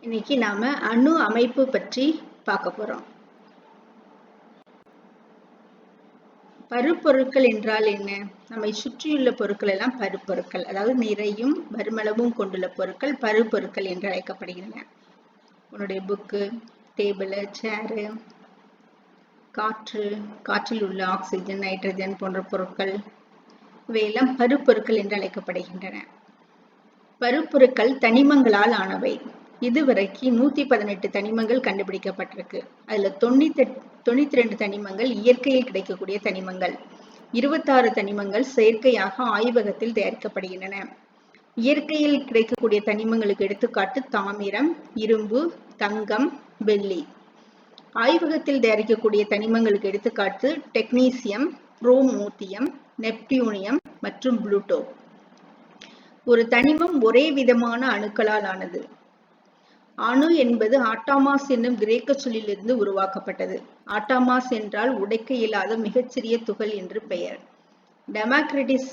இன்னைக்கு நாம அணு அமைப்பு பற்றி பார்க்க போறோம். பருப்பொருட்கள் என்றால் என்ன? நம்மை சுற்றியுள்ள பொருட்கள் எல்லாம் பருப்பொருட்கள், அதாவது நிறையும் வருமளவும் கொண்டுள்ள பொருட்கள் பருப்பொருட்கள் என்று அழைக்கப்படுகின்றன. உன்னுடைய புக்கு, டேபிள், சேரு, காற்றில் உள்ள ஆக்சிஜன், நைட்ரஜன் போன்ற பொருட்கள் இவையெல்லாம் பருப்பொருட்கள் என்று அழைக்கப்படுகின்றன. பருப்பொருட்கள் தனிமங்களால் ஆனவை. இதுவரைக்கும் 118 தனிமங்கள் கண்டுபிடிக்கப்பட்டிருக்கு. அதுல 92 தனிமங்கள் இயற்கையில் கிடைக்கக்கூடிய தனிமங்கள், 26 தனிமங்கள் செயற்கையாக ஆய்வகத்தில் தயாரிக்கப்படுகின்றன. இயற்கையில் கிடைக்கக்கூடிய தனிமங்களுக்கு எடுத்துக்காட்டு தாமிரம், இரும்பு, தங்கம், வெள்ளி. ஆய்வகத்தில் தயாரிக்கக்கூடிய தனிமங்களுக்கு எடுத்துக்காட்டு டெக்னீசியம், புரோமோத்தியம், நெப்டியூனியம் மற்றும் புளூட்டோ. ஒரு தனிமம் ஒரே விதமான அணுக்களால் ஆனது. அணு என்பது ஆட்டாமாஸ் என்னும் கிரேக்க சொல்லிலிருந்து உருவாக்கப்பட்டது. ஆட்டாமாஸ் என்றால் உடைக்க இயலாத மிகச்சிறிய துகள் என்று பெயர். டெமோக்ரிட்டஸ்,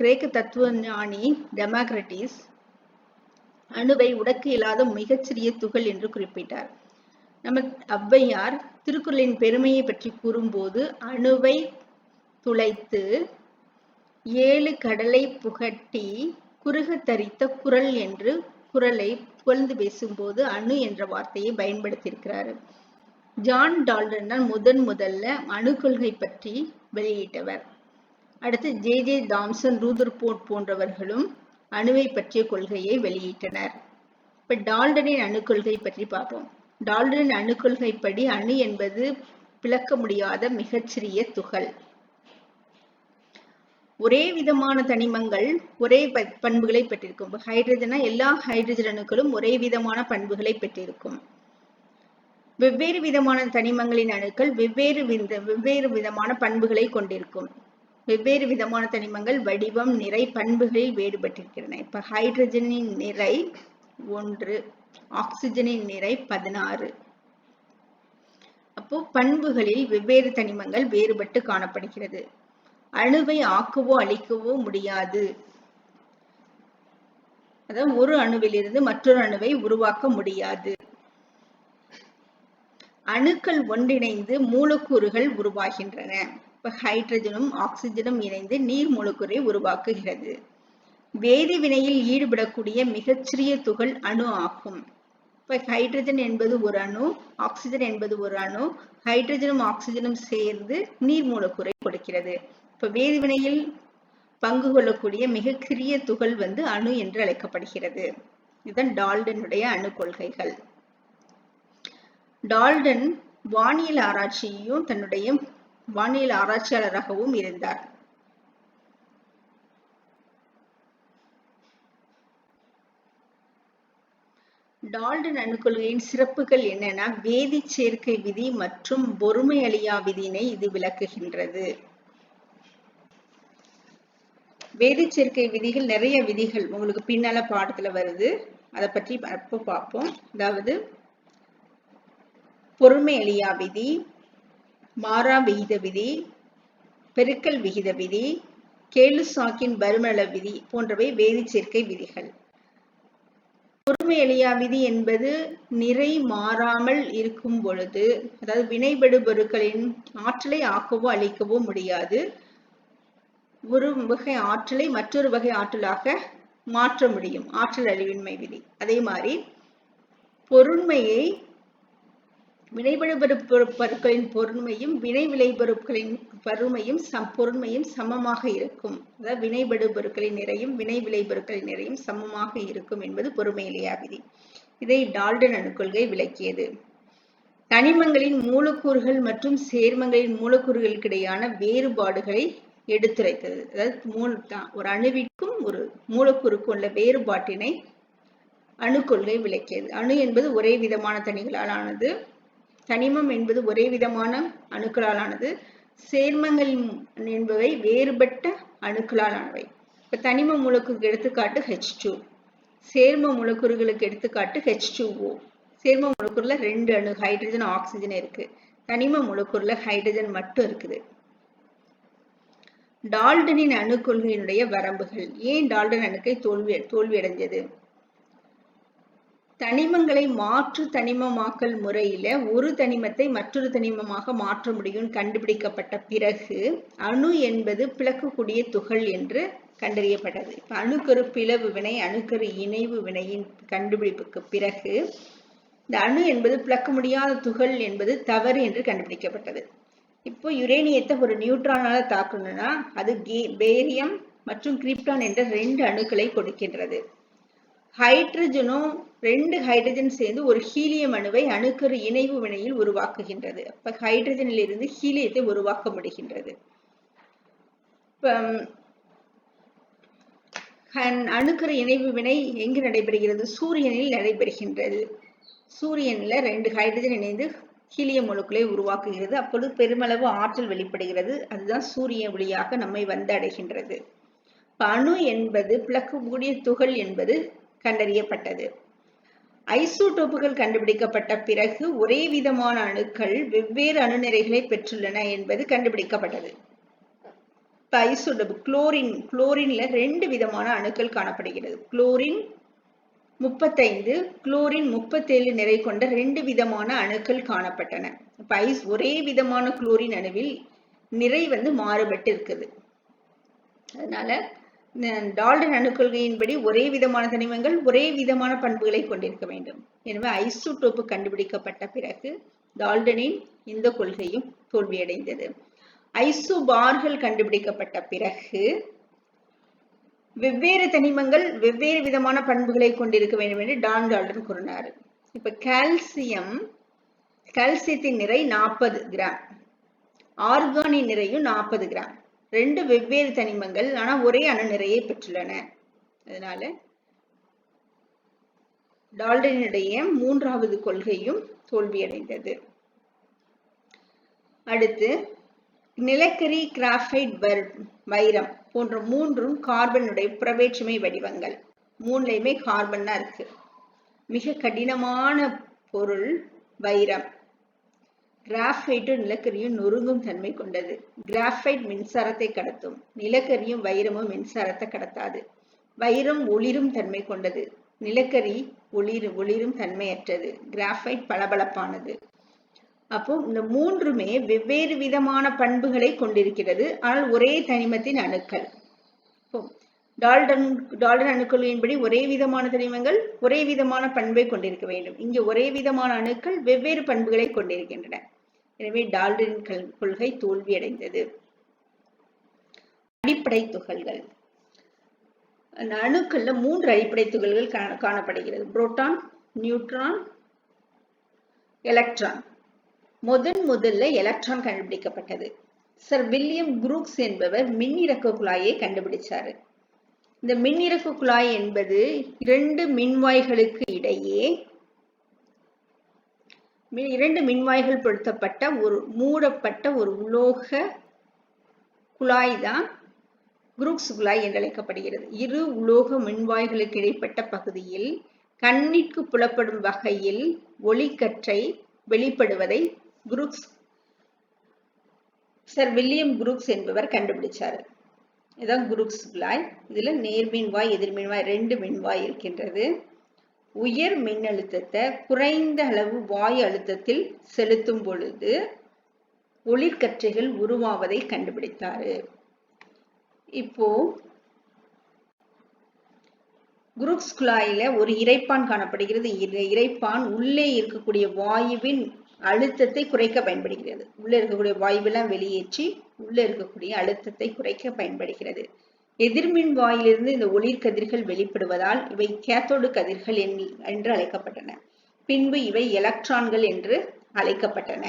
கிரேக்க தத்துவ ஞானி டெமோக்ரிட்டஸ் அணுவை உடைக்க இயலாத மிகச்சிறிய துகள் என்று குறிப்பிட்டார். நம்ம ஔவையார் திருக்குறளின் பெருமையை பற்றி கூறும்போது, அணுவை துளைத்து 7 கடலை புகட்டி குறுக தரித்த குறள் என்று குறளை புகழ்ந்து பேசும்போது அணு என்ற வார்த்தையை பயன்படுத்தியிருக்கிறாரு. ஜான் டால்டன் தான் முதல்ல அணு கொள்கை பற்றி வெளியிட்டவர். அடுத்து ஜே தாம்சன், ரூதர்போர்ட் போன்றவர்களும் அணுவை பற்றிய கொள்கையை வெளியிட்டனர். இப்ப டால்டனின் அணு கொள்கை பற்றி பார்ப்போம். டால்டனின் அணு கொள்கைப்படி அணு என்பது பிளக்க முடியாத மிகச்சிறிய துகள். ஒரே விதமான தனிமங்கள் ஒரே பண்புகளை பெற்றிருக்கும். ஹைட்ரஜனா எல்லா ஹைட்ரஜன் அணுக்களும் ஒரே விதமான பண்புகளை பெற்றிருக்கும். வெவ்வேறு விதமான தனிமங்களின் அணுக்கள் வெவ்வேறு விதமான பண்புகளை கொண்டிருக்கும். வெவ்வேறு விதமான தனிமங்கள் வடிவம், நிறை, பண்புகளில் வேறுபட்டிருக்கின்றன. இப்ப ஹைட்ரஜனின் நிறை 1, ஆக்சிஜனின் நிறை 16. அப்போ பண்புகளில் வெவ்வேறு தனிமங்கள் வேறுபட்டு காணப்படுகிறது. அணுவை ஆக்கவோ அழிக்கவோ முடியாது. அதாவது ஒரு அணுவிலிருந்து மற்றொரு அணுவை உருவாக்க முடியாது. அணுக்கள் ஒன்றிணைந்து மூலக்கூறுகள் உருவாகின்றன. இப்ப ஹைட்ரஜனும் ஆக்சிஜனும் இணைந்து நீர் மூலக்கூறை உருவாக்குகிறது. வேதி வினையில் ஈடுபடக்கூடிய மிகச்சிறிய துகள் அணு ஆகும். இப்ப ஹைட்ரஜன் என்பது ஒரு அணு, ஆக்சிஜன் என்பது ஒரு அணு. ஹைட்ரஜனும் ஆக்சிஜனும் சேர்ந்து நீர் மூலக்கூறை கொடுக்கிறது. இப்ப வேதிவினையில் பங்கு கொள்ளக்கூடிய மிகச்சிறிய துகள் அணு என்று அழைக்கப்படுகிறது. இதுதான் டால்டனுடைய அணு கொள்கைகள். டால்டன் வானியல் ஆராய்ச்சியையும் தன்னுடைய வானியல் ஆராய்ச்சியாளராகவும் இருந்தார். டால்டன் அணு கொள்கையின் சிறப்புகள் என்னன்னா, வேதி சேர்க்கை விதி மற்றும் பொறுமை அழியா விதியினை இது விளக்குகின்றது. வேதி சேர்க்கை விதிகள், நிறைய விதிகள் உங்களுக்கு பின்னால பாடத்துல வருது, அதை பற்றி அப்போ பார்ப்போம். அதாவது பொறுமை அழியா விதி, மாறா விகித விதி, பெருக்கல் விகித விதி, கேலுசாக்கின் பருமள விதி போன்றவை வேதி சேர்க்கை விதிகள். பொறுமை அழியா விதி என்பது நிறை மாறாமல் இருக்கும் பொழுது, அதாவது வினைபடு பொருட்களின் ஆற்றலை ஆக்கவோ அழிக்கவோ முடியாது. ஒரு வகை ஆற்றலை மற்றொரு வகை ஆற்றலாக மாற்ற முடியும், ஆற்றல் அழிவின்மை விதி. அதே மாதிரி பொருண்மையை வினைபடு பொருட்களின் பொருண்மையும் வினை விளைபொருட்களின் பொருண்மையும் சமமாக இருக்கும். அதாவது வினைபடு பொருட்களின் நிறையும் வினை விளைபொருட்களின் நிறையும் சமமாக இருக்கும் என்பது பொறுமை அழியா விதி. இதை டால்டன் அணுக்கொள்கை விளக்கியது. தனிமங்களின் மூலக்கூறுகள் மற்றும் சேர்மங்களின் மூலக்கூறுகளுக்கிடையான வேறுபாடுகளை எடுத்துரைத்தது. அதாவது ஒரு அணுவிற்கும் ஒரு மூலக்கூறுக்கும் உள்ள வேறுபாட்டினை அணுக்கொள்கை விளக்கியது. அணு என்பது ஒரே விதமான தனிகளால் ஆனது. தனிமம் என்பது ஒரே விதமான அணுக்களால் ஆனது. சேர்மங்கள் என்பவை வேறுபட்ட அணுக்களால் ஆனவை. இப்ப தனிம மூலக்கூறுக்கு எடுத்துக்காட்டு H2, சேர்ம மூலக்கூறுகளுக்கு எடுத்துக்காட்டு H2O. சேர்ம மூலக்கூறுல 2 அணு ஹைட்ரஜன், ஆக்சிஜன் இருக்கு. தனிம மூலக்கூறுல ஹைட்ரஜன் மட்டும் இருக்குது. டால்டனின் அணு கொள்கையினுடைய வரம்புகள். ஏன் டால்டன் அணுக்கை தோல்வி அடைஞ்சது? தனிமங்களை மாற்று தனிமமாக்கல் முறையில ஒரு தனிமத்தை மற்றொரு தனிமமாக மாற்ற முடியும் கண்டுபிடிக்கப்பட்ட பிறகு அணு என்பது பிளக்கக்கூடிய துகள் என்று கண்டறியப்பட்டது. இப்ப அணுக்கரு பிளவு வினை, அணுக்கரு இணைவு வினையின் கண்டுபிடிப்புக்கு பிறகு இந்த அணு என்பது பிளக்க முடியாத துகள் என்பது தவறு என்று கண்டுபிடிக்கப்பட்டது. இப்போ யுரேனியத்தை ஒரு நியூட்ரானால தாக்கணும்னா அது பேரியம் மற்றும் கிரிப்டான் என்ற 2 அணுக்களை கொடுக்கின்றது. ஹைட்ரஜனும் 2 ஹைட்ரஜன் சேர்ந்து ஒரு ஹீலியம் அணுவை அணுக்கரு இணைவு வினையில் உருவாக்குகின்றது. அப்ப ஹைட்ரஜனில் இருந்து ஹீலியத்தை உருவாக்க முடிகின்றது. அணுக்கரு இணைவு வினை எங்கு நடைபெறுகிறது? சூரியனில் நடைபெறுகின்றது. சூரியன்ல 2 ஹைட்ரஜன் இணைந்து ஹீலியம் அணுக்களை உருவாக்குகிறது. அப்பொழுது பெருமளவு ஆற்றல் வெளிப்படுகிறது. அதுதான் சூரிய ஒளியாக நம்மை வந்து அடைகின்றது. அணு என்பது பிளக்கக்கூடிய துகள் என்பது கண்டறியப்பட்டது. ஐசோடோப்புகள் கண்டுபிடிக்கப்பட்ட பிறகு ஒரே விதமான அணுக்கள் வெவ்வேறு அணுநிறைகளை பெற்றுள்ளன என்பது கண்டுபிடிக்கப்பட்டது. ஐசோடோப்பு குளோரின்ல 2 விதமான அணுக்கள் காணப்படுகிறது. குளோரின் 35, குளோரின் 37 நிறை கொண்ட 2 விதமான அணுக்கள் காணப்பட்டன. இப்ப ஒரே விதமான குளோரின் அணுவில் நிறை மாறுபட்டு இருக்குது. அதனால டால்டன் அணுக்கொள்கையின்படி ஒரே விதமான தனிமங்கள் ஒரே விதமான பண்புகளை கொண்டிருக்க வேண்டும். எனவே ஐசோடோப்பு கண்டுபிடிக்கப்பட்ட பிறகு டால்டனின் இந்த கொள்கையும் தோல்வியடைந்தது. ஐசோபார்கள் கண்டுபிடிக்கப்பட்ட பிறகு வெவ்வேறு தனிமங்கள் வெவ்வேறு விதமான பண்புகளை கொண்டிருக்க வேண்டும் என்று டால்டன் கூறினார். இப்ப கால்சியத்தின் நிறை 40 கிராம், ஆர்கானின் நிறையும் 40 கிராம். 2 வெவ்வேறு தனிமங்கள் ஆனா ஒரே அணு நிறையை பெற்றுள்ளன. அதனால டால்டனுடைய 3வது கொள்கையும் தோல்வியடைந்தது. அடுத்து நிலக்கரி, கிராஃபைட், வைரம் போன்ற 3ம் கார்பனுடைய புறவேற்றுமை வடிவங்கள். 3லையுமே கார்பன் தான் இருக்கு. மிக கடினமான பொருள் வைரம். கிராஃபைட் நிலக்கரியும் நொறுங்கும் தன்மை கொண்டது. கிராஃபைட் மின்சாரத்தை கடத்தும். நிலக்கரியும் வைரமும் மின்சாரத்தை கடத்தாது. வைரம் ஒளிரும் தன்மை கொண்டது. நிலக்கரி ஒளிரும் தன்மையற்றது. கிராஃபைட் பளபளப்பானது. அப்போ இந்த 3மே வெவ்வேறு விதமான பண்புகளை கொண்டிருக்கிறது. ஆனால் ஒரே தனிமத்தின் அணுக்கள். டால்டன் அணுக்கொள்கையின்படி ஒரே விதமான தனிமங்கள் ஒரே விதமான பண்பை கொண்டிருக்க வேண்டும். இங்கு ஒரே விதமான அணுக்கள் வெவ்வேறு பண்புகளை கொண்டிருக்கின்றன. எனவே டால்டனின் கொள்கை தோல்வியடைந்தது. அடிப்படை துகள்கள். அணுக்கள்ல 3 அடிப்படை துகள்கள் காணப்படுகிறது. Proton, neutron, electron. முதல்ல எலக்ட்ரான் கண்டுபிடிக்கப்பட்டது. சர் வில்லியம் குரூக்ஸ் என்பவர் மின்னிறக்க குழாயை கண்டுபிடிச்சாரு. இந்த மின்னிறக்க குழாய் என்பது 2 மின்வாய்களுக்கு இடையே 2 மின்வாய்கள் பொருத்தப்பட்ட ஒரு மூடப்பட்ட ஒரு உலோக குழாய் தான் குரூக்ஸ் குழாய் என்று அழைக்கப்படுகிறது. 2 உலோக மின்வாய்களுக்கு இடைப்பட்ட பகுதியில் கண்ணிற்கு புலப்படும் வகையில் ஒளிக்கற்றை வெளிப்படுவதை சர் வில்லியம் குரூக்ஸ் என்பவர் கண்டுபிடிச்சாரு. இதுதான் குரூக்ஸ் குழாய். இதுல நேர்மின்வாய், எதிர்மின்வாய் 2 மின்வாய் இருக்கின்றது. உயர் மின்னழுத்தத்தை குறைந்த அளவு வாயு அழுத்தத்தில் செலுத்தும் பொழுது ஒளிர்கற்றைகள் உருவாவதை கண்டுபிடித்தாரு. இப்போ குரூக்ஸ் குழாயில ஒரு இரைப்பான் காணப்படுகிறது. இரைப்பான் உள்ளே இருக்கக்கூடிய வாயுவின் அழுத்தத்தை குறைக்க பயன்படுகிறது. உள்ள இருக்கக்கூடிய வாயுவெல்லாம் வெளியேற்றி உள்ள இருக்கக்கூடிய அழுத்தத்தை குறைக்க பயன்படுகிறது. எதிர்மின் வாயிலிருந்து இந்த ஒளிர் கதிர்கள் வெளிப்படுவதால் இவை கேத்தோடு கதிர்கள் என்று அழைக்கப்பட்டன. பின்பு இவை எலக்ட்ரான்கள் என்று அழைக்கப்பட்டன.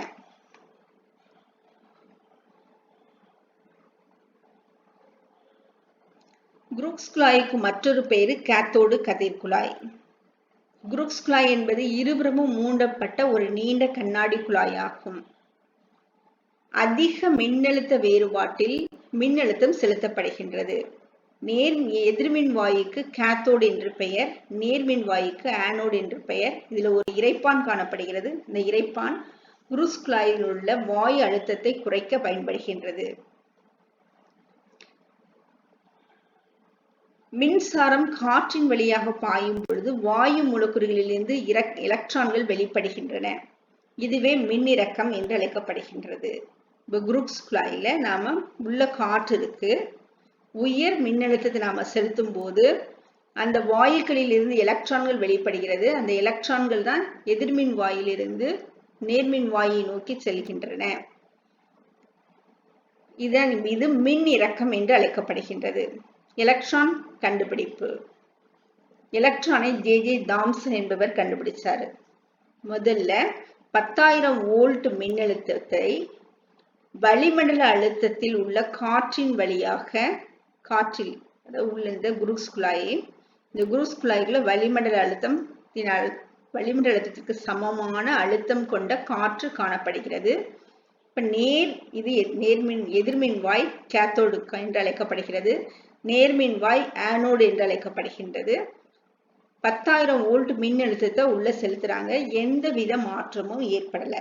குரூக்ஸ் குழாய்க்கு மற்றொரு பெயரு கேத்தோடு கதிர் குழாய். குரூக்ஸ் குழாய் என்பது இருபுறமும் மூடப்பட்ட ஒரு நீண்ட கண்ணாடி குழாயாகும். அதிக மின்னழுத்த வேறுபாட்டில் மின்னழுத்தம் செலுத்தப்படுகின்றது. எதிர்மின் வாயுக்கு கேத்தோடு என்று பெயர், நேர்மின் வாயுக்கு ஆனோடு என்று பெயர். இதுல ஒரு இரைப்பான் காணப்படுகிறது. இந்த இரைப்பான் குரூக்ஸ் குழாயில் உள்ள வாயு அழுத்தத்தை குறைக்க பயன்படுகின்றது. மின்சாரம் காற்றின் வழியாக பாயும் பொழுது வாயு மூலக்கூறுகளிலிருந்து எலக்ட்ரான்கள் வெளிப்படுகின்றன. இதுவே மின்னிறக்கம் என்று அழைக்கப்படுகின்றது. இப்போ குரூக்ஸ் குழாயில நாம உள்ள காற்று இருக்கு. உயர் மின்னழுத்தத்தை நாம செலுத்தும் போது அந்த வாயுக்களில் இருந்து எலக்ட்ரான்கள் வெளிப்படுகிறது. அந்த எலக்ட்ரான்கள் தான் எதிர்மின் வாயிலிருந்து நேர்மின் வாயை நோக்கி செல்கின்றன. இது மின் இறக்கம் என்று அழைக்கப்படுகின்றது. எலக்ட்ரான் கண்டுபிடிப்பு. எலக்ட்ரானை ஜே தாம்சன் என்பவர் கண்டுபிடிச்சாரு. முதல்ல 10,000 வோல்ட் மின்னழுத்தத்தை வளிமண்டல அழுத்தத்தில் உள்ள காற்றின் வழியாக காற்றில் உள்ள இந்த குரூக்ஸ் குழாயை இந்த குரூக்ஸ் குழாய்க்குள்ள வளிமண்டல அழுத்தத்திற்கு சமமான அழுத்தம் கொண்ட காற்று காணப்படுகிறது. இப்ப இது எதிர்மின் வாய் கேத்தோடு என்று அழைக்கப்படுகிறது. நேர்மின் வாய் ஆனோடு என்று அழைக்கப்படுகின்றது. 10,000 வோல்ட் மின்னழுத்தத்தை உள்ள செலுத்துறாங்க. எந்தவித மாற்றமும் ஏற்படல.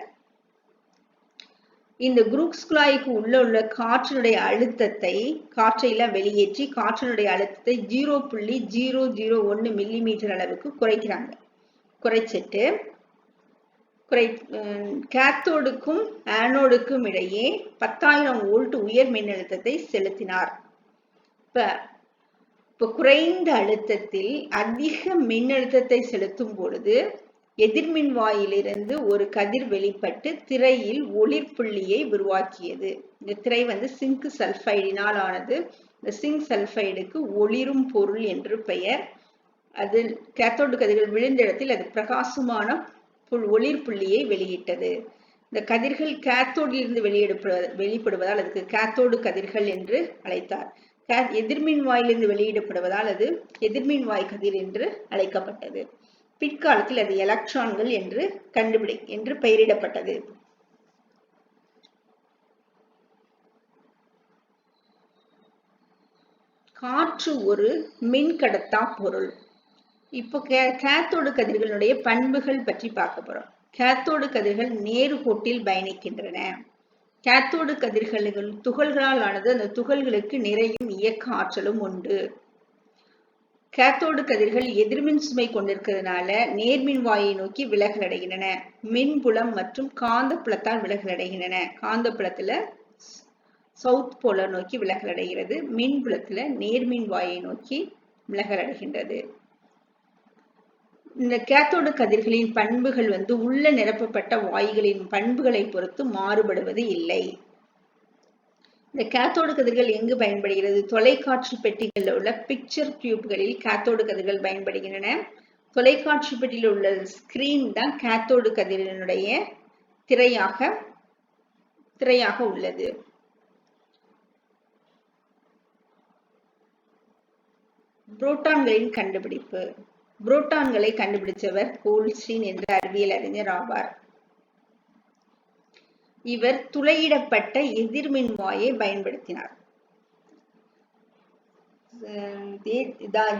இந்த குரூக்ஸ் குழாய்க்கு உள்ள காற்றினுடைய அழுத்தத்தை காற்றையெல்லாம் வெளியேற்றி காற்றினுடைய அழுத்தத்தை 0.001 மில்லிமீட்டர் அளவுக்கு குறைக்கிறாங்க. குறைச்சிட்டு கேத்தோடுக்கும் ஆனோடுக்கும் இடையே 10,000 வோல்ட் உயர் மின்னழுத்தத்தை செலுத்தினார். இப்ப குறைந்த அழுத்தத்தில் அதிக மின்னழுத்தத்தை செலுத்தும் பொழுது எதிர்மின் வாயிலிருந்து ஒரு கதிர் வெளிப்பட்டு திரையில் ஒளிர்புள்ளியை உருவாக்கியது. இந்த திரை சிங்க் சல்பைடினால் ஆனது. இந்த சிங்க் சல்பைடுக்கு ஒளிரும் பொருள் என்று பெயர். அது கேத்தோடு கதிர்கள் விழுந்த இடத்தில் அது பிரகாசமான ஒளிர்புள்ளியை வெளியிட்டது. இந்த கதிர்கள் கேத்தோடில் இருந்து வெளிப்படுவதால் அதுக்கு கேத்தோடு கதிர்கள் என்று அழைத்தார். எதிர்மின் வாயிலிருந்து வெளியிடப்படுவதால் அது எதிர்மின் வாய் கதிர் என்று அழைக்கப்பட்டது. பிற்காலத்தில் அது எலக்ட்ரான்கள் என்று பெயரிடப்பட்டது. காற்று ஒரு மின்கடத்தா பொருள். இப்போ கேத்தோடு கதிர்களுடைய பண்புகள் பற்றி பார்க்க போறோம். கேத்தோடு கதிர்கள் நேர்கோட்டில் பயணிக்கின்றன. கேத்தோடு கதிர்கள் துகள்களால் ஆனது. அந்த துகள்களுக்கு நிறையும் இயக்க ஆற்றலும் உண்டு. கேத்தோடு கதிர்கள் எதிர்மின் சுமை கொண்டிருக்கிறதுனால நேர்மின் வாயை நோக்கி விலகல் அடைகின்றன. மின்புலம் மற்றும் காந்த புலத்தால் விலகல் அடைகின்றன. காந்த புலத்துல சவுத் போலர் நோக்கி விலகல் அடைகிறது. மின்புலத்துல நேர்மின் வாயை நோக்கி விலகல் அடைகின்றது. இந்த கேத்தோடு கதிர்களின் பண்புகள் உள்ள நிரப்பப்பட்ட வாயுகளின் பண்புகளை பொறுத்து மாறுபடுவது இல்லை. இந்த கேத்தோடு கதிர்கள் எங்கு பயன்படுகிறது? தொலைக்காட்சி பெட்டிகளில் உள்ள பிக்சர் டியூப்களில் கேத்தோடு கதிர்கள் பயன்படுகின்றன. தொலைக்காட்சி பெட்டியில் உள்ள ஸ்கிரீன் தான் கேத்தோடு கதிரினுடைய திரையாக உள்ளது. புரோட்டான்களின் கண்டுபிடிப்பு. புரோட்டான்களை கண்டுபிடிச்சவர் கோல்ஸ்டீன் என்ற அறிவியல் அறிஞர் ஆவார். இவர் துளையிடப்பட்ட எதிர்மின் வாயை பயன்படுத்தினார்.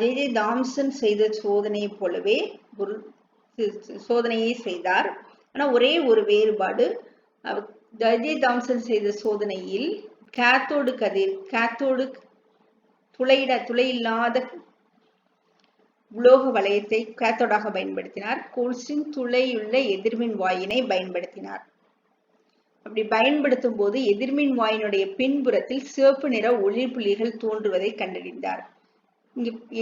ஜே தாம்சன் செய்த சோதனையை போலவே ஒரு சோதனையை செய்தார். ஆனா ஒரே ஒரு வேறுபாடு, ஜே தாம்சன் செய்த சோதனையில் கேத்தோடு துளையில்லாத உலோக வளையத்தை கேத்தோடாக பயன்படுத்தினார். கோல்ஸ்டீன் துளையுள்ள எதிர்மின் வாயினை பயன்படுத்தினார். அப்படி பயன்படுத்தும் போது எதிர்மின் வாயினுடைய பின்புறத்தில் சிவப்பு நிற ஒளிர்புள்ளிகள் தோன்றுவதை கண்டறிந்தார்.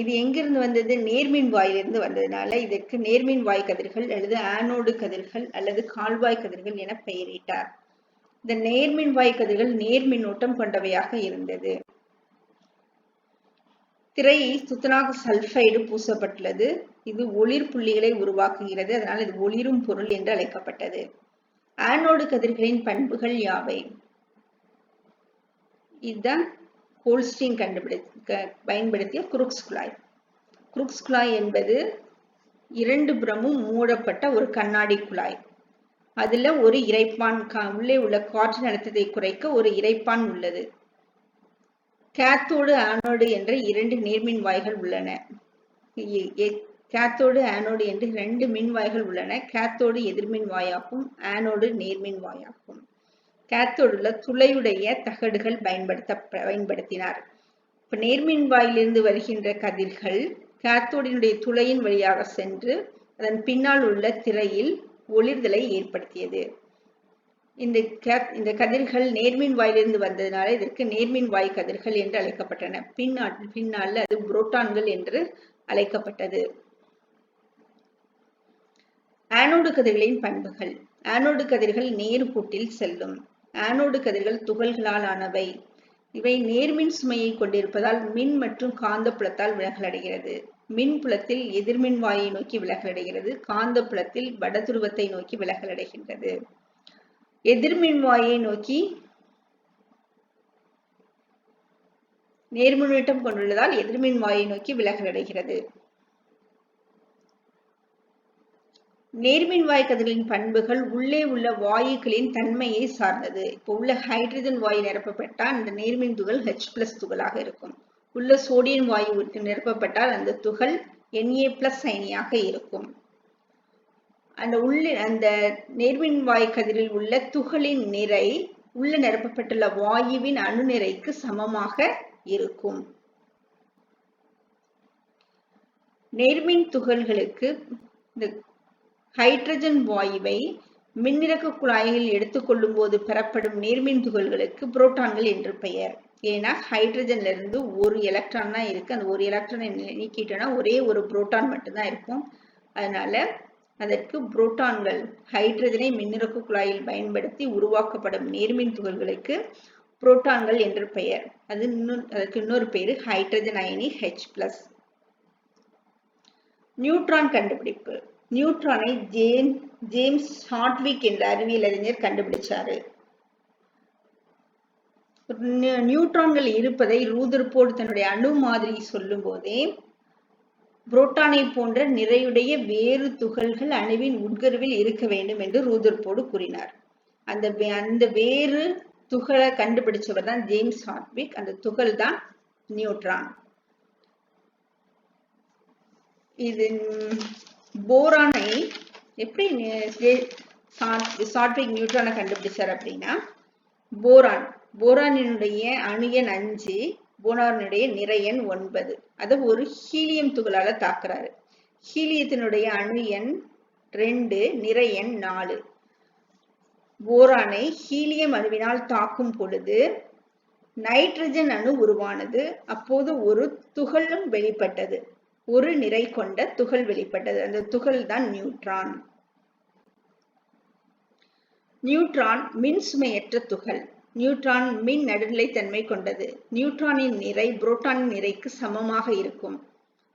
இது எங்கிருந்து வந்தது? நேர்மின் வாயிலிருந்து வந்ததுனால இதற்கு நேர்மின் வாய் கதிர்கள் அல்லது ஆனோடு கதிர்கள் அல்லது கால்வாய் கதிர்கள் என பெயரிட்டார். இந்த நேர்மின் வாய் கதிர்கள் நேர்மின்னோட்டம் கொண்டவையாக இருந்தது. திரையை துத்தநாக சல்பைடு பூசப்பட்டுள்ளது. இது ஒளிர் புள்ளிகளை உருவாக்குகிறது. அதனால் இது ஒளிரும் பொருள் என்று அழைக்கப்பட்டது. ஆனோடு கதிர்களின் பண்புகள் யாவை? இதுதான் கோல்ஸ்டீன் பயன்படுத்திய குரூக்ஸ் குழாய். குரூக்ஸ் குழாய் என்பது 2 புறமும் மூடப்பட்ட ஒரு கண்ணாடி குழாய். அதுல ஒரு இறைப்பான், உள்ளே உள்ள காற்றின் அழுத்தத்தை குறைக்க ஒரு இறைப்பான் உள்ளது. கேத்தோடு ஆனோடு என்ற 2 நேர்மின் வாய்கள் உள்ளன. கேத்தோடு ஆனோடு என்று 2 மின் வாய்கள் உள்ளன. கேத்தோடு எதிர்மின் வாயாகும், ஆனோடு நேர்மின் வாயாகும். கேத்தோடுல துளையுடைய தகடுகள் பயன்படுத்தினார். இப்ப இப்ப நேர்மின்வாயிலிருந்து வருகின்ற கதிர்கள் கேத்தோடினுடைய துளையின் வழியாக சென்று அதன் பின்னால் உள்ள திரையில் ஒளிர்தலை ஏற்படுத்தியது. இந்த கதிர்கள் நேர்மின் வாயிலிருந்து வந்ததுனால இதற்கு நேர்மின் வாய் கதிர்கள் என்று அழைக்கப்பட்டன. பின்னால் அது புரோட்டான்கள் என்று அழைக்கப்பட்டது. ஆனோடு கதிர்களின் பண்புகள். ஆனோடு கதிர்கள் நேர்கூட்டில் செல்லும். ஆனோடு கதிர்கள் துகள்களால் ஆனவை. இவை நேர்மின் சுமையை கொண்டிருப்பதால் மின் மற்றும் காந்த புலத்தால் விலகலடைகிறது. மின் புலத்தில் எதிர்மின் வாயை நோக்கி விலகலடைகிறது. காந்த புலத்தில் வடதுருவத்தை நோக்கி விலகலடைகின்றது. எதிர்மின் வாயை நோக்கி நேர்மின்னூட்டம் கொண்டுள்ளதால் எதிர்மின் வாயை நோக்கி விலகலடைகிறது. நேர்மின்வாய் கதிர்களின் பண்புகள் உள்ளே உள்ள வாயுக்களின் தன்மையை சார்ந்தது. இப்போ உள்ள ஹைட்ரஜன் வாயு நிரப்பப்பட்டால் அந்த நேர்மின் துகள் H+ துகளாக இருக்கும். உள்ள சோடியம் வாயு நிரப்பப்பட்டால் அந்த துகள் Na+ அயனியாக இருக்கும். அந்த நேர்மின்வாய் கதிரில் உள்ள துகளின் நிறை உள்ள நிரப்பப்பட்டுள்ள வாயுவின் அணு நிறைக்கு சமமாக இருக்கும். நேர்மின் துகள்களுக்கு இந்த ஹைட்ரஜன் வாயுவை மின்னிறக்க குழாயில் எடுத்துக்கொள்ளும் போது பெறப்படும் நேர்மின் துகள்களுக்கு புரோட்டான்கள் என்று பெயர். ஏன்னா ஹைட்ரஜன்ல இருந்து ஒரு எலக்ட்ரான் தான் இருக்கு. அந்த ஒரு எலக்ட்ரானை நீக்கிட்டோம்னா ஒரே ஒரு புரோட்டான் மட்டும்தான் இருக்கும். அதனால அதற்கு புரோட்டான்கள் ஹைட்ரஜனை மின்னிறக்க குழாயில் பயன்படுத்தி உருவாக்கப்படும் நேர்மின் துகள்களுக்கு புரோட்டான்கள் என்று பெயர். அதற்கு இன்னொரு பேரு ஹைட்ரஜன் அயனி H+. நியூட்ரான் கண்டுபிடிப்பு. நியூட்ரானை ஜேம்ஸ் ஹார்ட்விக் என்ற அறிவியல் அறிஞர் கண்டுபிடிச்சாரு. நியூட்ரான்கள் இருப்பதை ரூதர்போர்ட் தன்னுடைய அணு மாதிரி சொல்லும் போதே புரோட்டானை போன்ற நிறையுடைய வேறு துகள்கள் அணுவின் உட்கருவில் இருக்க வேண்டும் என்று ரூதர்போர்ட் கூறினார். அந்த வேறு துகளை கண்டுபிடிச்சவர் தான் ஜேம்ஸ் ஹார்ட்விக். அந்த துகள் தான் நியூட்ரான். இது போரானை எப்படி ஹார்ட்விக் நியூட்ரானை கண்டுபிடிச்சார் அப்படின்னா, போரானினுடைய அணு எண் 5, போரானுடைய நிறை எண் 9. அதை ஒரு ஹீலியம் துகளால தாக்குறாரு. ஹீலியத்தினுடைய அணு எண் 2, நிறை எண் 4. போரானை ஹீலியம் அணுவினால் தாக்கும் பொழுது நைட்ரஜன் அணு உருவானது. அப்போது ஒரு துகளும் வெளிப்பட்டது. ஒரு நிறை கொண்ட துகள் வெளிப்பட்டது. அந்த துகள் தான் நியூட்ரான். நியூட்ரான் மின் சுமையற்ற துகள். நியூட்ரான் மின் நடுநிலைத்தன்மை கொண்டது. நியூட்ரானின் நிறை புரோட்டானின் நிறைக்கு சமமாக இருக்கும்.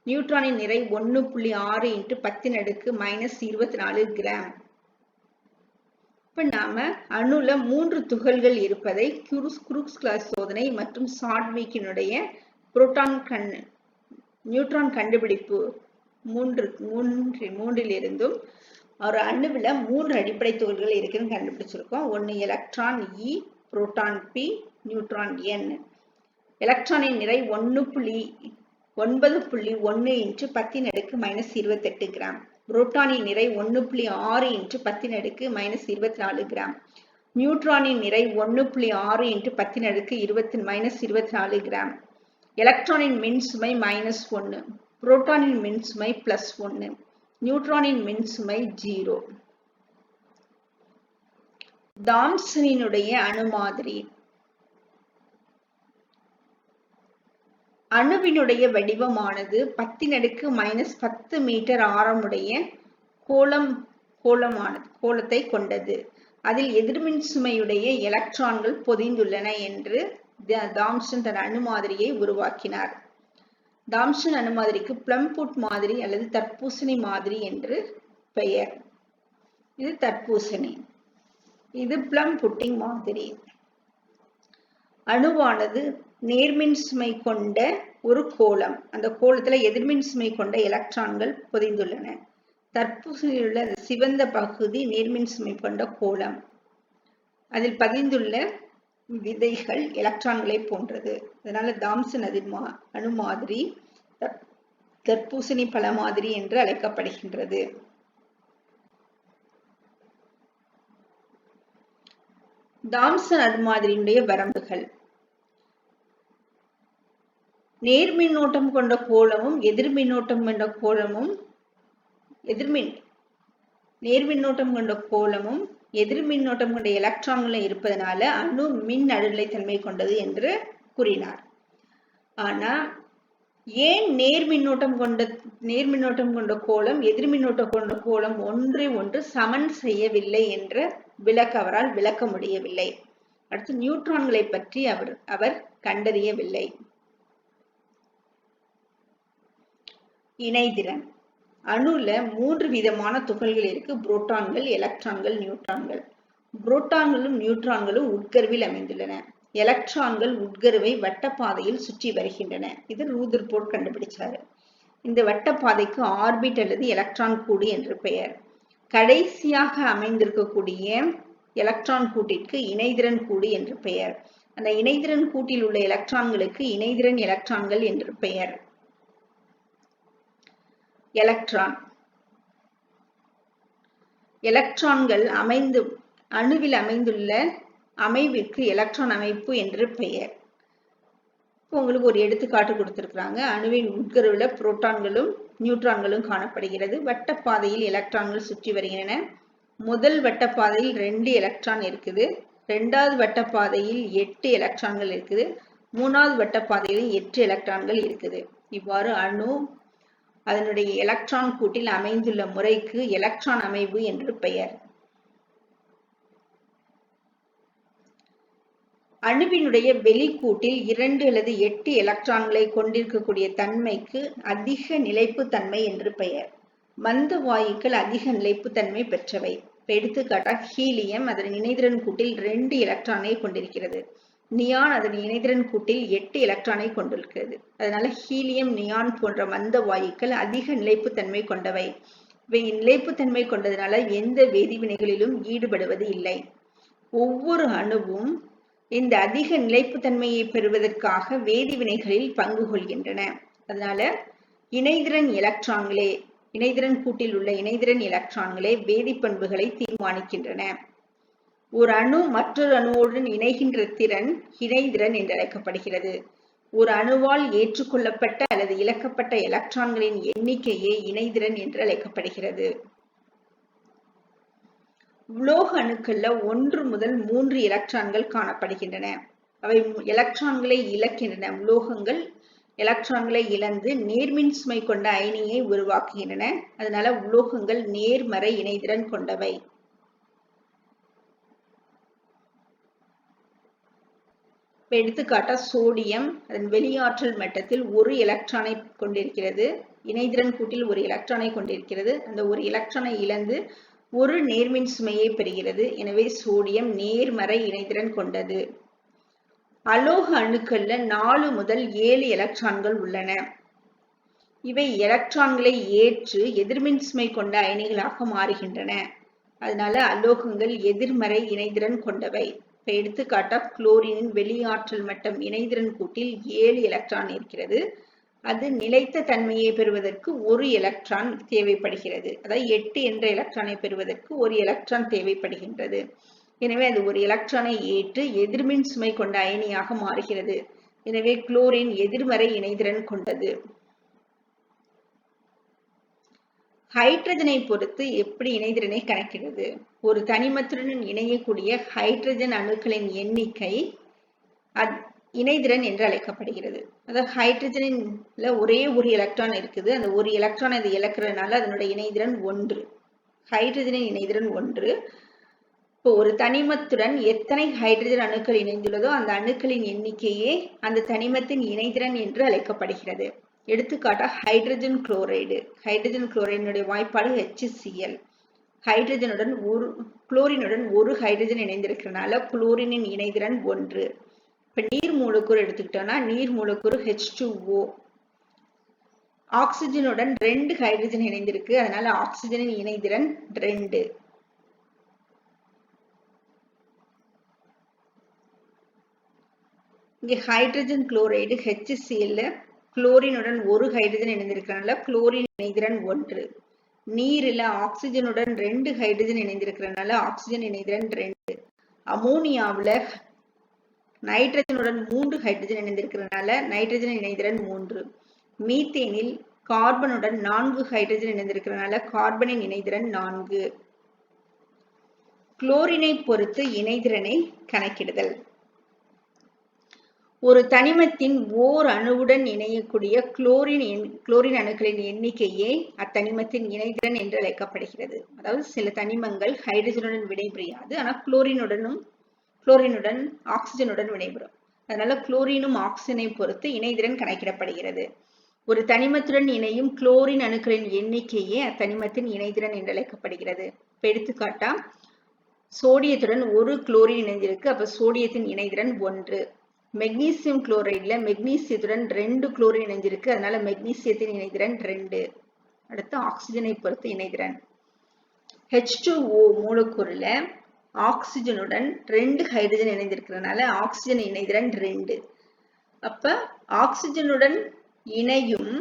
நியூட்ரானின் நிறை 1.6 × 10⁻24 கிராம். இப்ப நாம அணுல 3 துகள்கள் இருப்பதை குரூக்ஸ் சோதனை மற்றும் ஹார்ட்விக்கினுடைய நியூட்ரான் கண்டுபிடிப்பு மூன்றிலிருந்தும் ஒரு அணுவில் 3 அடிப்படை துகள்கள் இருக்குன்னு கண்டுபிடிச்சிருக்கோம். 1 electron E, proton P, neutron N. எலக்ட்ரானின் நிறை 9.1 × 10⁻28 கிராம். புரோட்டானின் நிறை 1.6 × 10⁻24 கிராம். நியூட்ரானின் நிறை 1.6 × 10⁻24 கிராம். எலக்ட்ரானின் மின்சுமை -1, புரோட்டானின் மின்சுமை +1, நியூட்ரானின் மின்சுமை 0. தாம்சனினுடைய அணு மாதிரி. அணுவினுடைய வடிவமானது 10⁻10 மீட்டர் ஆரமுடைய கோளத்தை கொண்டது. அதில் எதிர்மின் சுமையுடைய எலக்ட்ரான்கள் பொதிந்துள்ளன என்று தாம்சன் தன் அணு மாதிரியை உருவாக்கினார். தாம்சன் அணு மாதிரிக்கு பிளம்புட் மாதிரி அல்லது தர்பூசணி மாதிரி என்று பெயர். இது தர்பூசணி, இது பிளம் புட்டிங் மாதிரி. அணுவானது நேர்மின் சுமை கொண்ட ஒரு கோளம். அந்த கோளத்துல எதிர்மின் சுமை கொண்ட எலக்ட்ரான்கள் பொதிந்துள்ளன. தர்பூசணியில் உள்ள சிவந்த பகுதி நேர்மின் சுமை கொண்ட கோளம். அதில் பதிந்துள்ள விதைகள் எலக்ட்ரான்களை போன்றது. அதனால தாம்சன் அணு மாதிரி தர்பூசணி பழ மாதிரி என்று அழைக்கப்படுகின்றது. தாம்சன் அணு மாதிரியினுடைய வரம்புகள். நேர்மின்னோட்டம் கொண்ட கோளமும் எதிர்மின்னோட்டம் கொண்ட கோளமும் நேர்மின்னோட்டம் கொண்ட கோளமும் எதிர்மின்னோட்டம் கொண்ட எலக்ட்ரான்களும் இருப்பதனால அணு மின் நடுநிலைத்தன்மை கொண்டது என்று கூறினார். ஆனா ஏன் நேர்மின்னோட்டம் கொண்ட கோளம் எதிர்மின்னோட்டம் கொண்ட கோளம் ஒன்றை ஒன்று சமன் செய்யவில்லை என்ற அவரால் விளக்க முடியவில்லை. அடுத்து நியூட்ரான்களை பற்றி அவர் கண்டறியவில்லை. இணைதிறன். அணுல 3 விதமான துகள்கள் இருக்கு. புரோட்டான்கள், எலக்ட்ரான்கள், நியூட்ரான்கள். புரோட்டான்களும் நியூட்ரான்களும் உட்கருவில் அமைந்துள்ளன. எலக்ட்ரான்கள் உட்கருவை வட்டப்பாதையில் சுற்றி வருகின்றன. இது ரூதர்போர்ட் கண்டுபிடிச்சாரு. இந்த வட்டப்பாதைக்கு ஆர்பிட் அல்லது எலக்ட்ரான் கூடு என்று பெயர். கடைசியாக அமைந்திருக்கக்கூடிய எலக்ட்ரான் கூட்டிற்கு இணைதிறன் கூடு என்று பெயர். அந்த இணைதிறன் கூட்டில் உள்ள எலக்ட்ரான்களுக்கு இணைதிறன் எலக்ட்ரான்கள் என்று பெயர். எலக்ட்ரான்கள் அணுவில் அமைந்துள்ள அமைவிற்கு எலக்ட்ரான் அமைப்பு என்று பெயர். உங்களுக்கு ஒரு எடுத்துக்காட்டு கொடுத்திருக்கிறாங்க. அணுவின் உட்கருவுல புரோட்டான்களும் நியூட்ரான்களும் காணப்படுகிறது. வட்டப்பாதையில் எலக்ட்ரான்கள் சுற்றி வருகின்றன. முதல் வட்டப்பாதையில் 2 எலக்ட்ரான் இருக்குது. 2வது வட்டப்பாதையில் 8 எலக்ட்ரான்கள் இருக்குது. 3வது வட்டப்பாதையில் 8 எலக்ட்ரான்கள் இருக்குது. இவ்வாறு அணு அதனுடைய எலக்ட்ரான் கூட்டில் அமைந்துள்ள முறைக்கு எலக்ட்ரான் அமைவு என்று பெயர். அணுவினுடைய வெளிக்கூட்டில் 2 அல்லது 8 எலக்ட்ரான்களை கொண்டிருக்கக்கூடிய தன்மைக்கு அதிக நிலைப்புத்தன்மை என்று பெயர். மந்த வாயுக்கள் அதிக நிலைப்புத்தன்மை பெற்றவை. எடுத்துக்காட்டாக ஹீலியம் அதன் இணைதிறன் கூட்டில் 2 எலக்ட்ரானை கொண்டிருக்கிறது. நியான் அதன் இணைதிறன் கூட்டில் 8 எலக்ட்ரானை கொண்டிருக்கிறது. அதனால ஹீலியம், நியான் போன்ற மந்த வாயுக்கள் அதிக நிலைப்புத்தன்மை கொண்டவை. இவை நிலைப்புத்தன்மை கொண்டதனால எந்த வேதிவினைகளிலும் ஈடுபடுவது இல்லை. ஒவ்வொரு அணுவும் இந்த அதிக நிலைப்புத்தன்மையை பெறுவதற்காக வேதிவினைகளில் பங்கு கொள்கின்றன. அதனால இணைதிறன் கூட்டில் உள்ள இணைதிறன் எலக்ட்ரான்களே வேதிப்பண்புகளை தீர்மானிக்கின்றன. ஒரு அணு மற்றொரு அணுவுடன் இணைகின்ற திறன் இணைதிறன் என்று அழைக்கப்படுகிறது. ஒரு அணுவால் ஏற்றுக்கொள்ளப்பட்ட அல்லது இழக்கப்பட்ட எலக்ட்ரான்களின் எண்ணிக்கையே இணைதிறன் என்று அழைக்கப்படுகிறது. உலோக அணுக்கள்ல 1 முதல் 3 எலக்ட்ரான்கள் காணப்படுகின்றன. அவை எலக்ட்ரான்களை இழக்கின்றன. உலோகங்கள் எலக்ட்ரான்களை இழந்து நேர்மின் சுமை கொண்ட அயனியை உருவாக்குகின்றன. அதனால உலோகங்கள் நேர்மறை இணைதிறன் கொண்டவை. எடுத்துக்காட்டா சோடியம் அதன் வெளியாற்றல் மட்டத்தில் 1 எலக்ட்ரானை கொண்டிருக்கிறது. இணைதிறன் கூட்டில் 1 எலக்ட்ரானை கொண்டிருக்கிறது. அந்த 1 எலக்ட்ரானை இழந்து 1 நேர்மின் சுமையை பெறுகிறது. எனவே சோடியம் நேர்மறை இணைதிறன் கொண்டது. அலோக அணுக்கள்ல 4 முதல் 7 எலக்ட்ரான்கள் உள்ளன. இவை எலக்ட்ரான்களை ஏற்று எதிர்மின் சுமை கொண்ட அயனிகளாக மாறுகின்றன. அதனால அலோகங்கள் எதிர்மறை இணைதிறன் கொண்டவை. இப்ப எடுத்துக்காட்டா குளோரினின் வெளியாற்றல் மட்டம் இணைதிறன் கூட்டில் 7 எலக்ட்ரான் இருக்கிறது. அது நிலைத்த தன்மையை பெறுவதற்கு 1 எலக்ட்ரான் தேவைப்படுகிறது. அதாவது 8 என்ற எலக்ட்ரானை பெறுவதற்கு 1 எலக்ட்ரான் தேவைப்படுகின்றது. எனவே அது 1 எலக்ட்ரானை ஏற்று எதிர்மின் சுமை கொண்ட அயனியாக மாறுகிறது. எனவே குளோரின் எதிர்மறை இணைதிறன் கொண்டது. ஹைட்ரஜனை பொறுத்து எப்படி இணைதிறனை கணக்கிடுவது? ஒரு தனிமத்துடன் இணையக்கூடிய ஹைட்ரஜன் அணுக்களின் எண்ணிக்கை இணைதிறன் என்று அழைக்கப்படுகிறது. அதாவது ஹைட்ரஜனில் ஒரே ஒரு எலக்ட்ரான் இருக்குது. அந்த ஒரு எலக்ட்ரான் அது இழக்கிறதுனால அதனுடைய இணைதிறன் 1. ஹைட்ரஜனின் இணைதிறன் 1. இப்போ ஒரு தனிமத்துடன் எத்தனை ஹைட்ரஜன் அணுக்கள் இணைந்துள்ளதோ அந்த அணுக்களின் எண்ணிக்கையே அந்த தனிமத்தின் இணைதிறன் என்று அழைக்கப்படுகிறது. எடுத்துக்காட்டா ஹைட்ரஜன் குளோரைடு. ஹைட்ரஜன் குளோரைடினுடைய வாய்ப்பாடு HCl. குளோரினுடன் ஒரு ஹைட்ரஜன் இணைந்திருக்கிறதுனால குளோரினின் இணைதிறன் 1. இப்ப நீர் மூலக்கூறு எடுத்துக்கிட்டோம்னா நீர் மூலக்கூறு H2O. ஆக்சிஜனுடன் 2 ஹைட்ரஜன் இணைந்திருக்கு. அதனால ஆக்சிஜனின் இணைதிறன் 2. இங்கே ஹைட்ரஜன் குளோரைடு HCl குளோரினுடன் ஒரு ஹைட்ரஜன் இணைந்திருக்கிறதுனால குளோரின் இணைதிறன் 1. நீரில் ஆக்சிஜனுடன் 2 ஹைட்ரஜன் இணைந்திருக்கிறதுனால ஆக்சிஜன் இணைதிறன் 2. அமோனியாவில் நைட்ரஜனுடன் 3 ஹைட்ரஜன் இணைந்திருக்கிறதுனால நைட்ரஜன் இணைதிறன் 3. மீத்தேனில் கார்பனுடன் 4 ஹைட்ரஜன் இணைந்திருக்கிறதுனால கார்பனின் இணைதிறன் 4. குளோரினை பொறுத்து இணைதிறனை கணக்கிடுதல். ஒரு தனிமத்தின் ஓர் அணுவுடன் இணையக்கூடிய குளோரின் அணுக்களின் எண்ணிக்கையே அத்தனிமத்தின் இணைதிறன் என்று அழைக்கப்படுகிறது. அதாவது சில தனிமங்கள் ஹைட்ரஜனுடன் வினைபுரியாது, ஆனால் குளோரினுடன் ஆக்சிஜனுடன் வினைபுரியும். அதனால குளோரினும் ஆக்சிஜனை பொறுத்து இணைதிறன் கணக்கிடப்படுகிறது. ஒரு தனிமத்துடன் இணையும் குளோரின் அணுக்களின் எண்ணிக்கையே அத்தனிமத்தின் இணைதிறன் என்று அழைக்கப்படுகிறது. இப்ப எடுத்துக்காட்டா சோடியத்துடன் ஒரு குளோரின் இணைந்திருக்கு, அப்ப சோடியத்தின் இணைதிறன் 1. மெக்னீசியம் குளோரைட்ல மெக்னீசியத்துடன் 2 குளோரின் இணைஞ்சிருக்கு, அதனால மெக்னீசியத்தின் இணைதிறன் 2. அடுத்து ஆக்சிஜனை பொறுத்து இணைதிறன். H2O மூலக்கூறுல ஆக்சிஜனுடன் 2 ஹைட்ரஜன் இணைந்திருக்கிறதுனால ஆக்சிஜன் இணைதிறன் 2. அப்ப ஆக்சிஜனுடன் இணையும்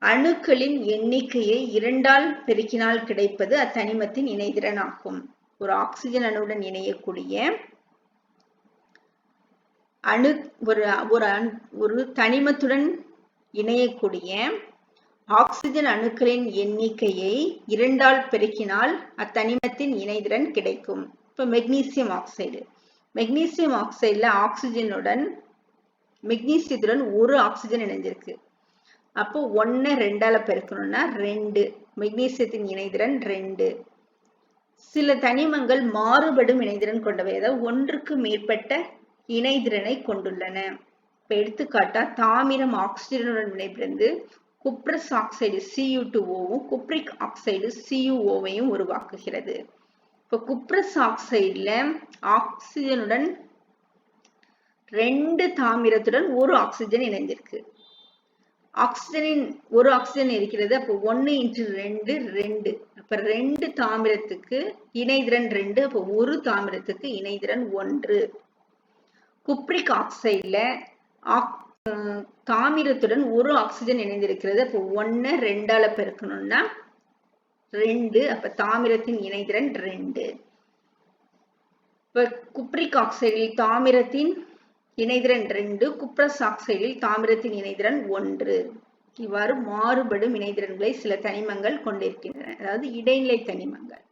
அணுக்களின் எண்ணிக்கையை 2ஆல் பெருக்கினால் கிடைப்பது அத்தனிமத்தின் இணைதிறன் ஆகும். ஒரு ஆக்சிஜன் அணுவுடன் இணையக்கூடிய ஒரு தனிமத்துடன் இணையக்கூடிய ஆக்சிஜன் அணுக்களின் எண்ணிக்கையை 2ஆல் பெருக்கினால் அத்தனிமத்தின் இணைதிறன் கிடைக்கும். இப்ப மெக்னீசியம் ஆக்சைடுல மெக்னீசியத்துடன் ஒரு ஆக்சிஜன் இணைஞ்சிருக்கு. அப்போ 1 2ஆல பெருக்கணும்னா 2. மெக்னீசியத்தின் இணைதிறன் 2. சில தனிமங்கள் மாறுபடும் இணைதிறன் கொண்டவை, அதாவது ஒன்றுக்கு மேற்பட்ட இணைதிறனை கொண்டுள்ளன. இப்ப எடுத்துக்காட்டா தாமிரம் ஆக்சிஜனுடன் வினைபுரிந்து cuprous oxide Cu2O cupric oxide CuO உருவாக்குகிறது. இப்ப குப்ரஸ் ஆக்சைடுல ஆக்சிஜனுடன் 2 தாமிரத்துடன் ஒரு ஆக்சிஜன் இணைஞ்சிருக்கு. ஒரு ஆக்சிஜன் இருக்கிறது, அப்போ 1 × 2 2. அப்ப 2 தாமிரத்துக்கு இணைதிறன் 2, அப்போ ஒரு தாமிரத்துக்கு இணைதிறன் 1. குப்ரிக் ஆக்சைடுல தாமிரத்துடன் ஒரு ஆக்சிஜன் இணைந்திருக்கிறது, அப்போ 1 2ஆல பெருக்கணும்னா 2, அப்ப தாமிரத்தின் இணைதிறன் 2. இப்ப குப்ரிக் ஆக்சைடில் தாமிரத்தின் இணைதிறன் 2, குப்ரஸ் ஆக்சைடில் தாமிரத்தின் இணைதிறன் 1. இவ்வாறு மாறுபடும் இணைதிறன்களை சில தனிமங்கள் கொண்டிருக்கின்றன, அதாவது இடைநிலை தனிமங்கள்.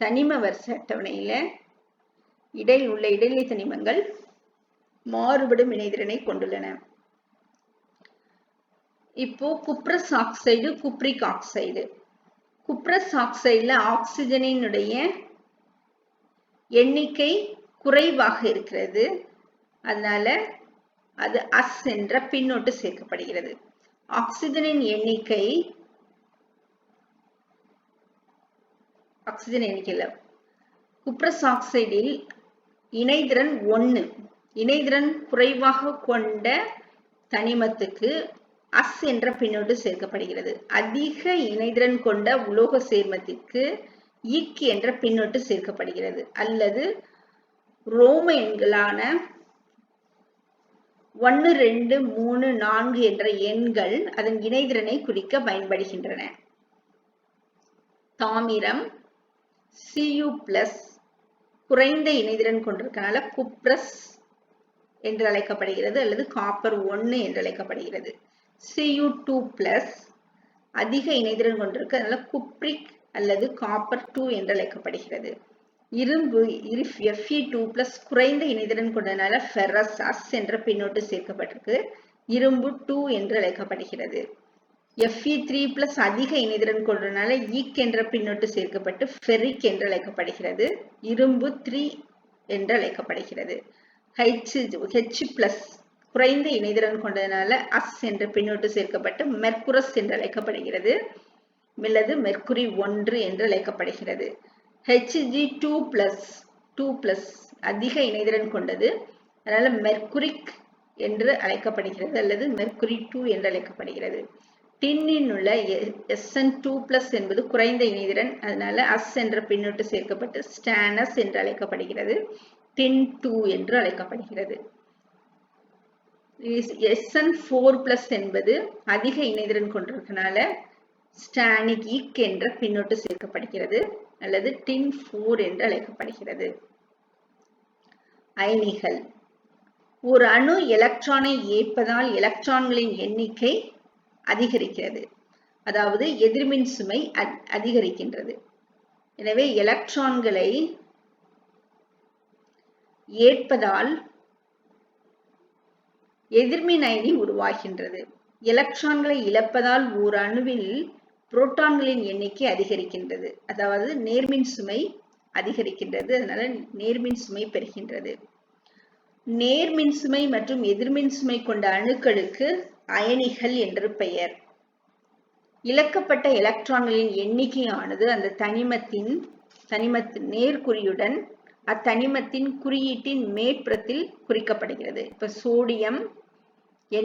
தனிம வரிசை அட்டவணையில இடைநிலை தனிமங்கள் மாறுபடும் இணைதிறனை கொண்டுள்ளன. இப்போ cuprous oxide cupric oxide. Cuprous ஆக்சைடுல ஆக்சிஜனினுடைய எண்ணிக்கை குறைவாக இருக்கிறது, அதனால அது அஸ் என்ற பின்னொட்டு சேர்க்கப்படுகிறது. ஆக்சிஜன் எண்ணிக்கையில் குப்ரஸ் ஆக்சைடில் இணைதிறன் 1. இணைதிறன் குறைவாக கொண்ட தனிமத்துக்கு அஸ் என்ற பின்னொட்டு சேர்க்கப்படுகிறது. அதிக இணைதிறன் கொண்ட உலோக சேர்மத்திற்கு இக் என்ற பின்னொட்டு சேர்க்கப்படுகிறது, அல்லது ரோம எண்களான 1 2 3 4 என்ற எண்கள் அதன் இணைதிறனை குறிக்க பயன்படுகின்றன. தாமிரம் Cu+ குறைந்த இணைதிறன் கொண்டிருக்கனால குப்ரஸ் என்று அழைக்கப்படுகிறது, அல்லது காப்பர் 1 என்று அழைக்கப்படுகிறது. Cu2+ அதிக இணைதிறன் கொண்டிருக்கு, அதனால குப்ரிக் அல்லது காப்பர் 2 என்று அழைக்கப்படுகிறது. இரும்பு Fe2+ குறைந்த இணைதிறன் கொண்டதனால ஃபெரஸ் அஸ் என்ற பின்னொட்டு சேர்க்கப்பட்டிருக்கு, இரும்பு 2 என்று அழைக்கப்படுகிறது. Fe3+ அதிக இணைதிறன் கொண்டதனால இக் என்ற பின்னொட்டு சேர்க்கப்பட்டு ஃபெரிக் என்று அழைக்கப்படுகிறது, இரும்பு 3 என்று அழைக்கப்படுகிறது. H+ குறைந்த இணைதிறன் கொண்டதனால அஸ் என்ற பின்னொட்டு சேர்க்கப்பட்டு மெர்குரஸ் என்று அழைக்கப்படுகிறது, அல்லது மெர்க்குரி 1 என்று அழைக்கப்படுகிறது. Hg2+ அதிக இணைதிறன் கொண்டது, அதனால மெர்க்குரிக் என்று அழைக்கப்படுகிறது, அல்லது மெர்க்குரி 2 என்று அழைக்கப்படுகிறது. டின்னில் உள்ள Sn2+ என்பது குறைந்த இணைதிறன், அதனால அஸ் என்ற பின்னொட்டு சேர்க்கப்பட்டு ஸ்டானஸ் என்று அழைக்கப்படுகிறது, டின் 2 என்று அழைக்கப்படுகிறது. Sn4+ என்பது அதிக இணைதிறன் கொண்டிருக்கனால ஸ்டானிக் இக் என்ற பின்னொட்டு சேர்க்கப்படுகிறது, அல்லது டின் 4 என்று அழைக்கப்படுகிறது. அயனிகள் ஒரு அணு எலக்ட்ரானை ஏற்பதால் எலக்ட்ரான்களின் எண்ணிக்கை அதிகரிக்கிறது. அதாவது எதிர்மின் சுமை அதிகரிக்கின்றது. எனவே எலக்ட்ரான்களை ஏற்பதால் எதிர்மின் அயனி உருவாகின்றது. எலக்ட்ரான்களை இழப்பதால் ஒரு அணுவில் புரோட்டான்களின் எண்ணிக்கை அதிகரிக்கின்றது. அதாவது நேர்மின் சுமை அதிகரிக்கின்றது. அதனால நேர்மின் சுமை பெறுகின்றது. நேர்மின் சுமை மற்றும் எதிர்மின் சுமை கொண்ட அணுக்களுக்கு அயனிகள் என்று பெயர். இழக்கப்பட்ட எலக்ட்ரான்களின் எண்ணிக்கையானது அந்த தனிமத்தின் நேர்குறியுடன் அத்தனிமத்தின் குறியீட்டின் மேற்புறத்தில் குறிக்கப்படுகிறது. இப்ப சோடியம் Na+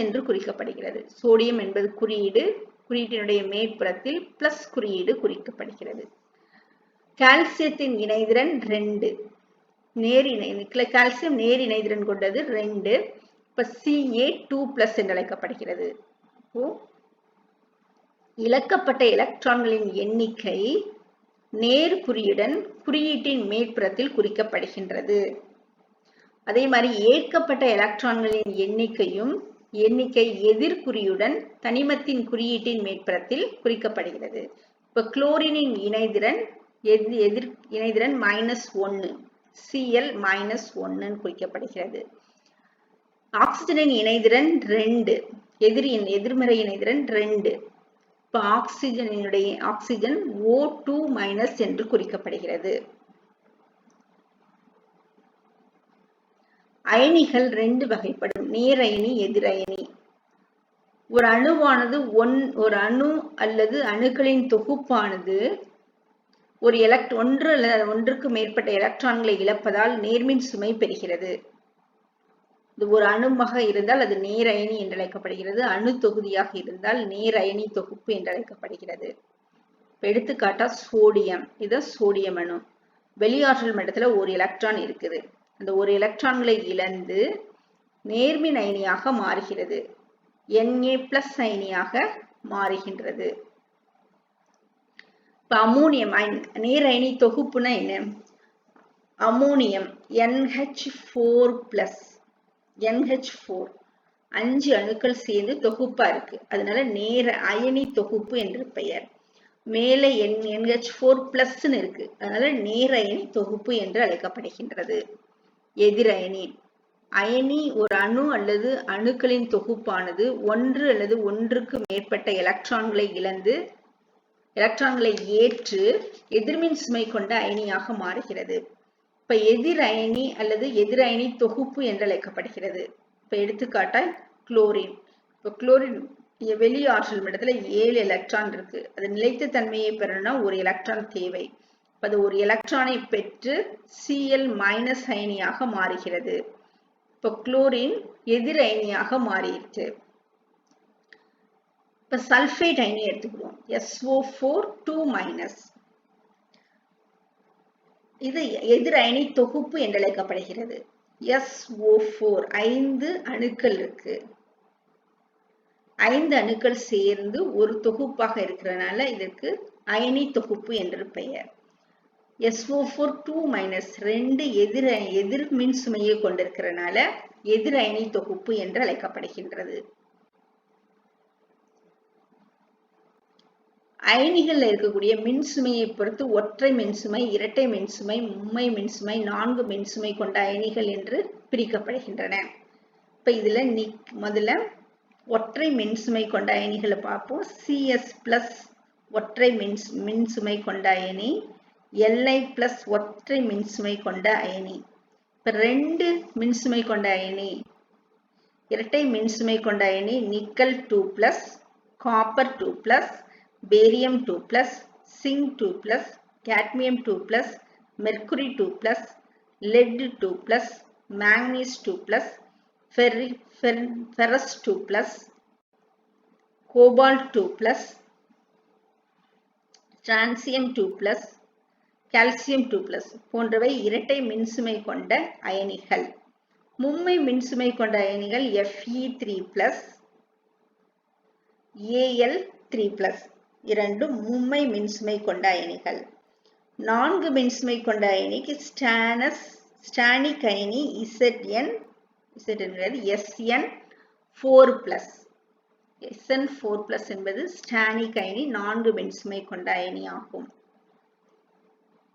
என்று குறிக்கப்படுகிறது. சோடியம் என்பது குறியீட்டினுடைய மேற்புறத்தில் பிளஸ் குறியீடு குறிக்கப்படுகிறது. கால்சியத்தின் இணைதிறன் 2. கால்சியம் நேர் இணைதிறன் கொண்டது 2. இப்ப Ca2+ என்று அழைக்கப்படுகிறது. இழக்கப்பட்ட எலக்ட்ரான்களின் எண்ணிக்கை நேர்குறியுடன் குறியீட்டின் மேற்புறத்தில் குறிக்கப்படுகின்றது. அதே மாதிரி ஏற்கப்பட்ட எலக்ட்ரான்களின் எண்ணிக்கை எதிர்குறியுடன் தனிமத்தின் குறியீட்டின் மேற்புறத்தில் குறிக்கப்படுகிறது. இப்ப குளோரினின் இணைதிறன் இணைதிறன் -1, Cl-1 குறிக்கப்படுகிறது. ஆக்சிஜனின் இணைதிறன் 2, எதிர்மறை இணைதிறன் 2. இப்ப ஆக்சிஜன் O2- என்று குறிக்கப்படுகிறது. அயனிகள் 2 வகைப்படும். நேர் அயனி, எதிர் அயனி. ஒரு அணுவானது ஒரு அணு அல்லது அணுக்களின் தொகுப்பானது ஒன்றுக்கு மேற்பட்ட எலக்ட்ரான்களை இழப்பதால் நேர்மின் சுமை பெறுகிறது. இது ஒரு அணுவாக இருந்தால் அது நேர் அயனி என்று அழைக்கப்படுகிறது. அணு தொகுதியாக இருந்தால் நேர் அயனி தொகுப்பு என்று அழைக்கப்படுகிறது. எடுத்துக்காட்டா சோடியம். இது சோடியம் அணு. வெளியாற்றல் மட்டத்துல ஒரு எலக்ட்ரான் இருக்குது. அந்த ஒரு எலக்ட்ரான்களை இழந்து நேர்மின் அயனியாக மாறுகிறது. Na+ அயனியாக மாறுகின்றது. இப்ப அமோனியம் நேர் அயனி தொகுப்புனா என்ன? அமோனியம் NH4+, 5 அணுக்கள் சேர்ந்து தொகுப்பா இருக்கு. அதனால நேர் அயனி தொகுப்பு என்று பெயர். மேலே NH4+ இருக்கு. அதனால நேர் அயனி தொகுப்பு என்று அழைக்கப்படுகின்றது. எதிர் அயனி. அயனி ஒரு அணு அல்லது அணுக்களின் தொகுப்பானது ஒன்று அல்லது ஒன்றுக்கு மேற்பட்ட எலக்ட்ரான்களை ஏற்று எதிர்மின் சுமை கொண்ட அயனியாக மாறுகிறது. இப்ப எதிர் அயனி அல்லது எதிர் அயனி தொகுப்பு என்று அழைக்கப்படுகிறது. இப்ப எடுத்துக்காட்டா குளோரின். இப்ப குளோரின் வெளியாற்றல் மட்டத்துல 7 எலக்ட்ரான் இருக்கு. அது நிலைத்த தன்மையை பெறணும்னா ஒரு எலக்ட்ரான் தேவை. அது ஒரு எலக்ட்ரானை பெற்று Cl- அயனியாக மாறுகிறது. இப்ப குளோரின் எதிர் அயனியாக மாறிடுச்சு. இப்ப சல்பேட் அயனி எடுத்துக்கிறோம். SO4 2-. இது எதிர் அயனி தொகுப்பு என்று அழைக்கப்படுகிறது. SO4 5 அணுக்கள் இருக்கு. 5 அணுக்கள் சேர்ந்து ஒரு தொகுப்பாக இருக்கிறதுனால இதற்கு அயனி தொகுப்பு என்று பெயர். SO4 2 எதிர் மின் சுமையை கொண்டிருக்கிறதுனால எதிர் அயனி தொகுப்பு என்று அழைக்கப்படுகின்றது. அயனிகள்ல இருக்கக்கூடிய மின்சுமையை பொறுத்து ஒற்றை மின்சுமை, இரட்டை மின்சுமை, மும்மை மின்சுமை, 4 மின்சுமை கொண்ட அயனிகள் என்று பிரிக்கப்படுகின்றன. இப்ப இதுல முதல்ல ஒற்றை மின்சுமை கொண்ட அயனிகளை பார்ப்போம். Cs+ ஒற்றை மின்சுமை கொண்ட அயனி, Li+ ஒற்றை மின்சுமை கொண்ட அயனி. இப்ப 2 மின்சுமை கொண்ட அயனி, இரட்டை மின்சுமை கொண்ட அயனி nickel 2+, copper 2+, barium 2+, zinc 2+, cadmium 2+, mercury 2+, lead 2+, manganese 2+, ferrous 2+, cobalt 2+, strontium 2+, calcium 2+ போன்றவை இரட்டை மின்சுமை கொண்ட அயனிகள். மும்மை மின்சுமை கொண்ட அயனிகள் Fe3+, Al3+, இரண்டும் மும்மை மின்சுமை கொண்ட அயனிகள். 4 மின்சுமை கொண்ட அயனிக்கு ஸ்டானிக் அயனி Zn Z என்கிறது SN4+. SN4+ என்பது ஸ்டானிக் அயனி 4 பென்சுமை கொண்ட அயனி ஆகும்.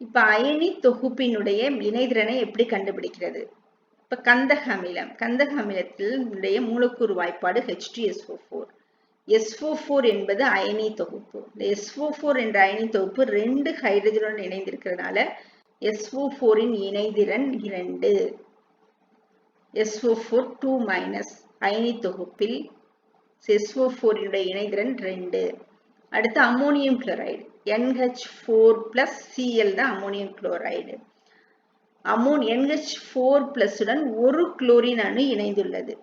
இப்ப அயனி தொகுப்பினுடைய இணைதிறனை எப்படி கண்டுபிடிக்கிறது? இப்ப கந்தக அமிலத்தில் மூலக்கூறு வாய்ப்பாடு H2SO4. SO4 என்பது அயனி தொகுப்பு. SO4 என்ற அயனி தொகுப்பு 2 ஹைட்ரஜனுடன் இணைந்திருக்கிறதுனால SO4 இன் இணைதிறன் 2. SO4 2- அயனி தொகுப்பில் SO4 இனுடைய இணைதிறன் 2. அடுத்து அம்மோனியம் குளோரைடு NH4+Cl தான் அம்மோனியம் குளோரைடு. NH4+ உடன் ஒரு குளோரின் அணு இணைந்துள்ளது.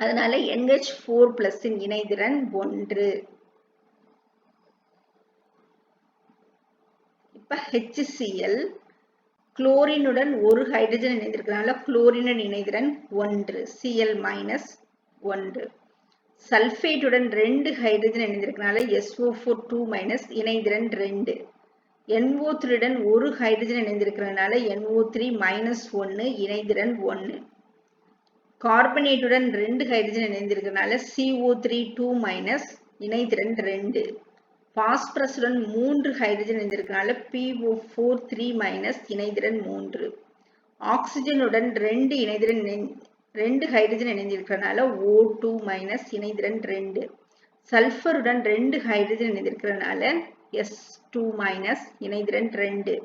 அதனால NH4+ இன் இணைதிறன் 1. இப்ப HCl குளோரினுடன் ஒரு ஹைட்ரஜன் இணைந்திருக்கிறதுனால குளோரினின் இணைதிறன் 1, Cl-1. சல்பேட்டுடன் 2 ஹைட்ரஜன் இணைந்திருக்கிறதுனால SO4 2- இணைதிறன் 2. NO3 உடன் ஒரு ஹைட்ரஜன் இணைந்திருக்கிறதுனால NO3-1 இணைதிறன் 1. கார்பனேட்டுடன் 2 ஹைட்ரஜன் இணைந்திருக்கிறதுனால CO3 2- இணைதிறன் 2. பாஸ்பரஸுடன் 3 ஹைட்ரஜன் இணைந்திருக்கிறதுனால PO4 3- இணைதிறன் 3. ஆக்சிஜனுடன் 2 ஹைட்ரஜன் இணைந்திருக்கிறதுனால O2- இணைதிறன் 2. சல்பருடன் 2 ஹைட்ரஜன் இணைந்திருக்கிறதுனால S2- இணைதிறன் 2.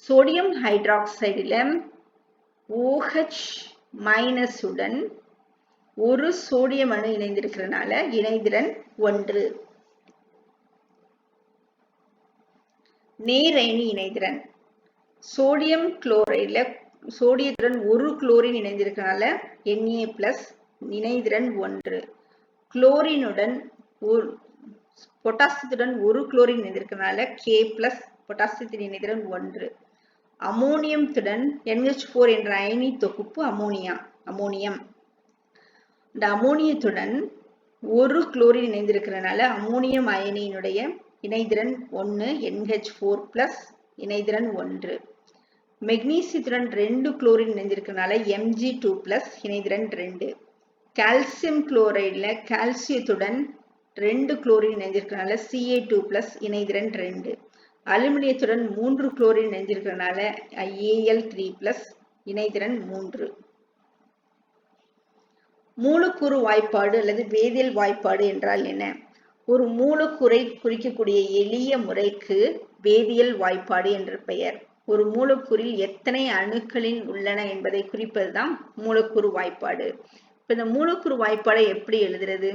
சோடியம் ஹைட்ராக்சைடில் OH- உடன் ஒரு சோடியம் அணு இணைந்திருக்கிறதுனால இணைதிறன் 1. நேரயனி இணைதிறன் சோடியம் குளோரைடில் சோடியத்துடன் ஒரு குளோரின் இணைந்திருக்கிறதுனால Na+ இணைதிறன் 1. குளோரினுடன் பொட்டாசியத்துடன் ஒரு குளோரின் இணைந்திருக்கிறதுனால K+ பொட்டாசியத்தின் இணைதிறன் 1. அமோனியத்துடன் NH4 என்ற அயனி தொகுப்பு அமோனியம். இந்த அமோனியத்துடன் ஒரு குளோரின் இணைந்திருக்கிறதுனால அமோனியம் அயனியினுடைய இணைதிறன் 1 NH4+ இணைதிறன் 1. மெக்னீசியத்துடன் 2 குளோரின் இணைந்திருக்கிறதுனால Mg2+ இணைதிறன் 2. கால்சியம் குளோரைடில் கால்சியத்துடன் 2 குளோரின் இணைந்திருக்கிறதுனால Ca2+ இணைதிறன் 2. அலுமினியத்துடன் 3 குளோரின் இணைந்திருக்கிறதுனால Al3+ இணைதிறன் 3. மூலக்கூறு வாய்ப்பாடு அல்லது வேதியியல் வாய்ப்பாடு என்றால் என்ன? ஒரு மூலக்கூறை குறிக்கக்கூடிய எளிய முறைக்கு வேதியியல் வாய்ப்பாடு என்று பெயர். ஒரு மூலக்கூறில் எத்தனை அணுக்களின் உள்ளன என்பதை குறிப்பதுதான் மூலக்கூறு வாய்ப்பாடு. இப்ப இந்த மூலக்கூறு வாய்ப்பாடை எப்படி எழுதுறது?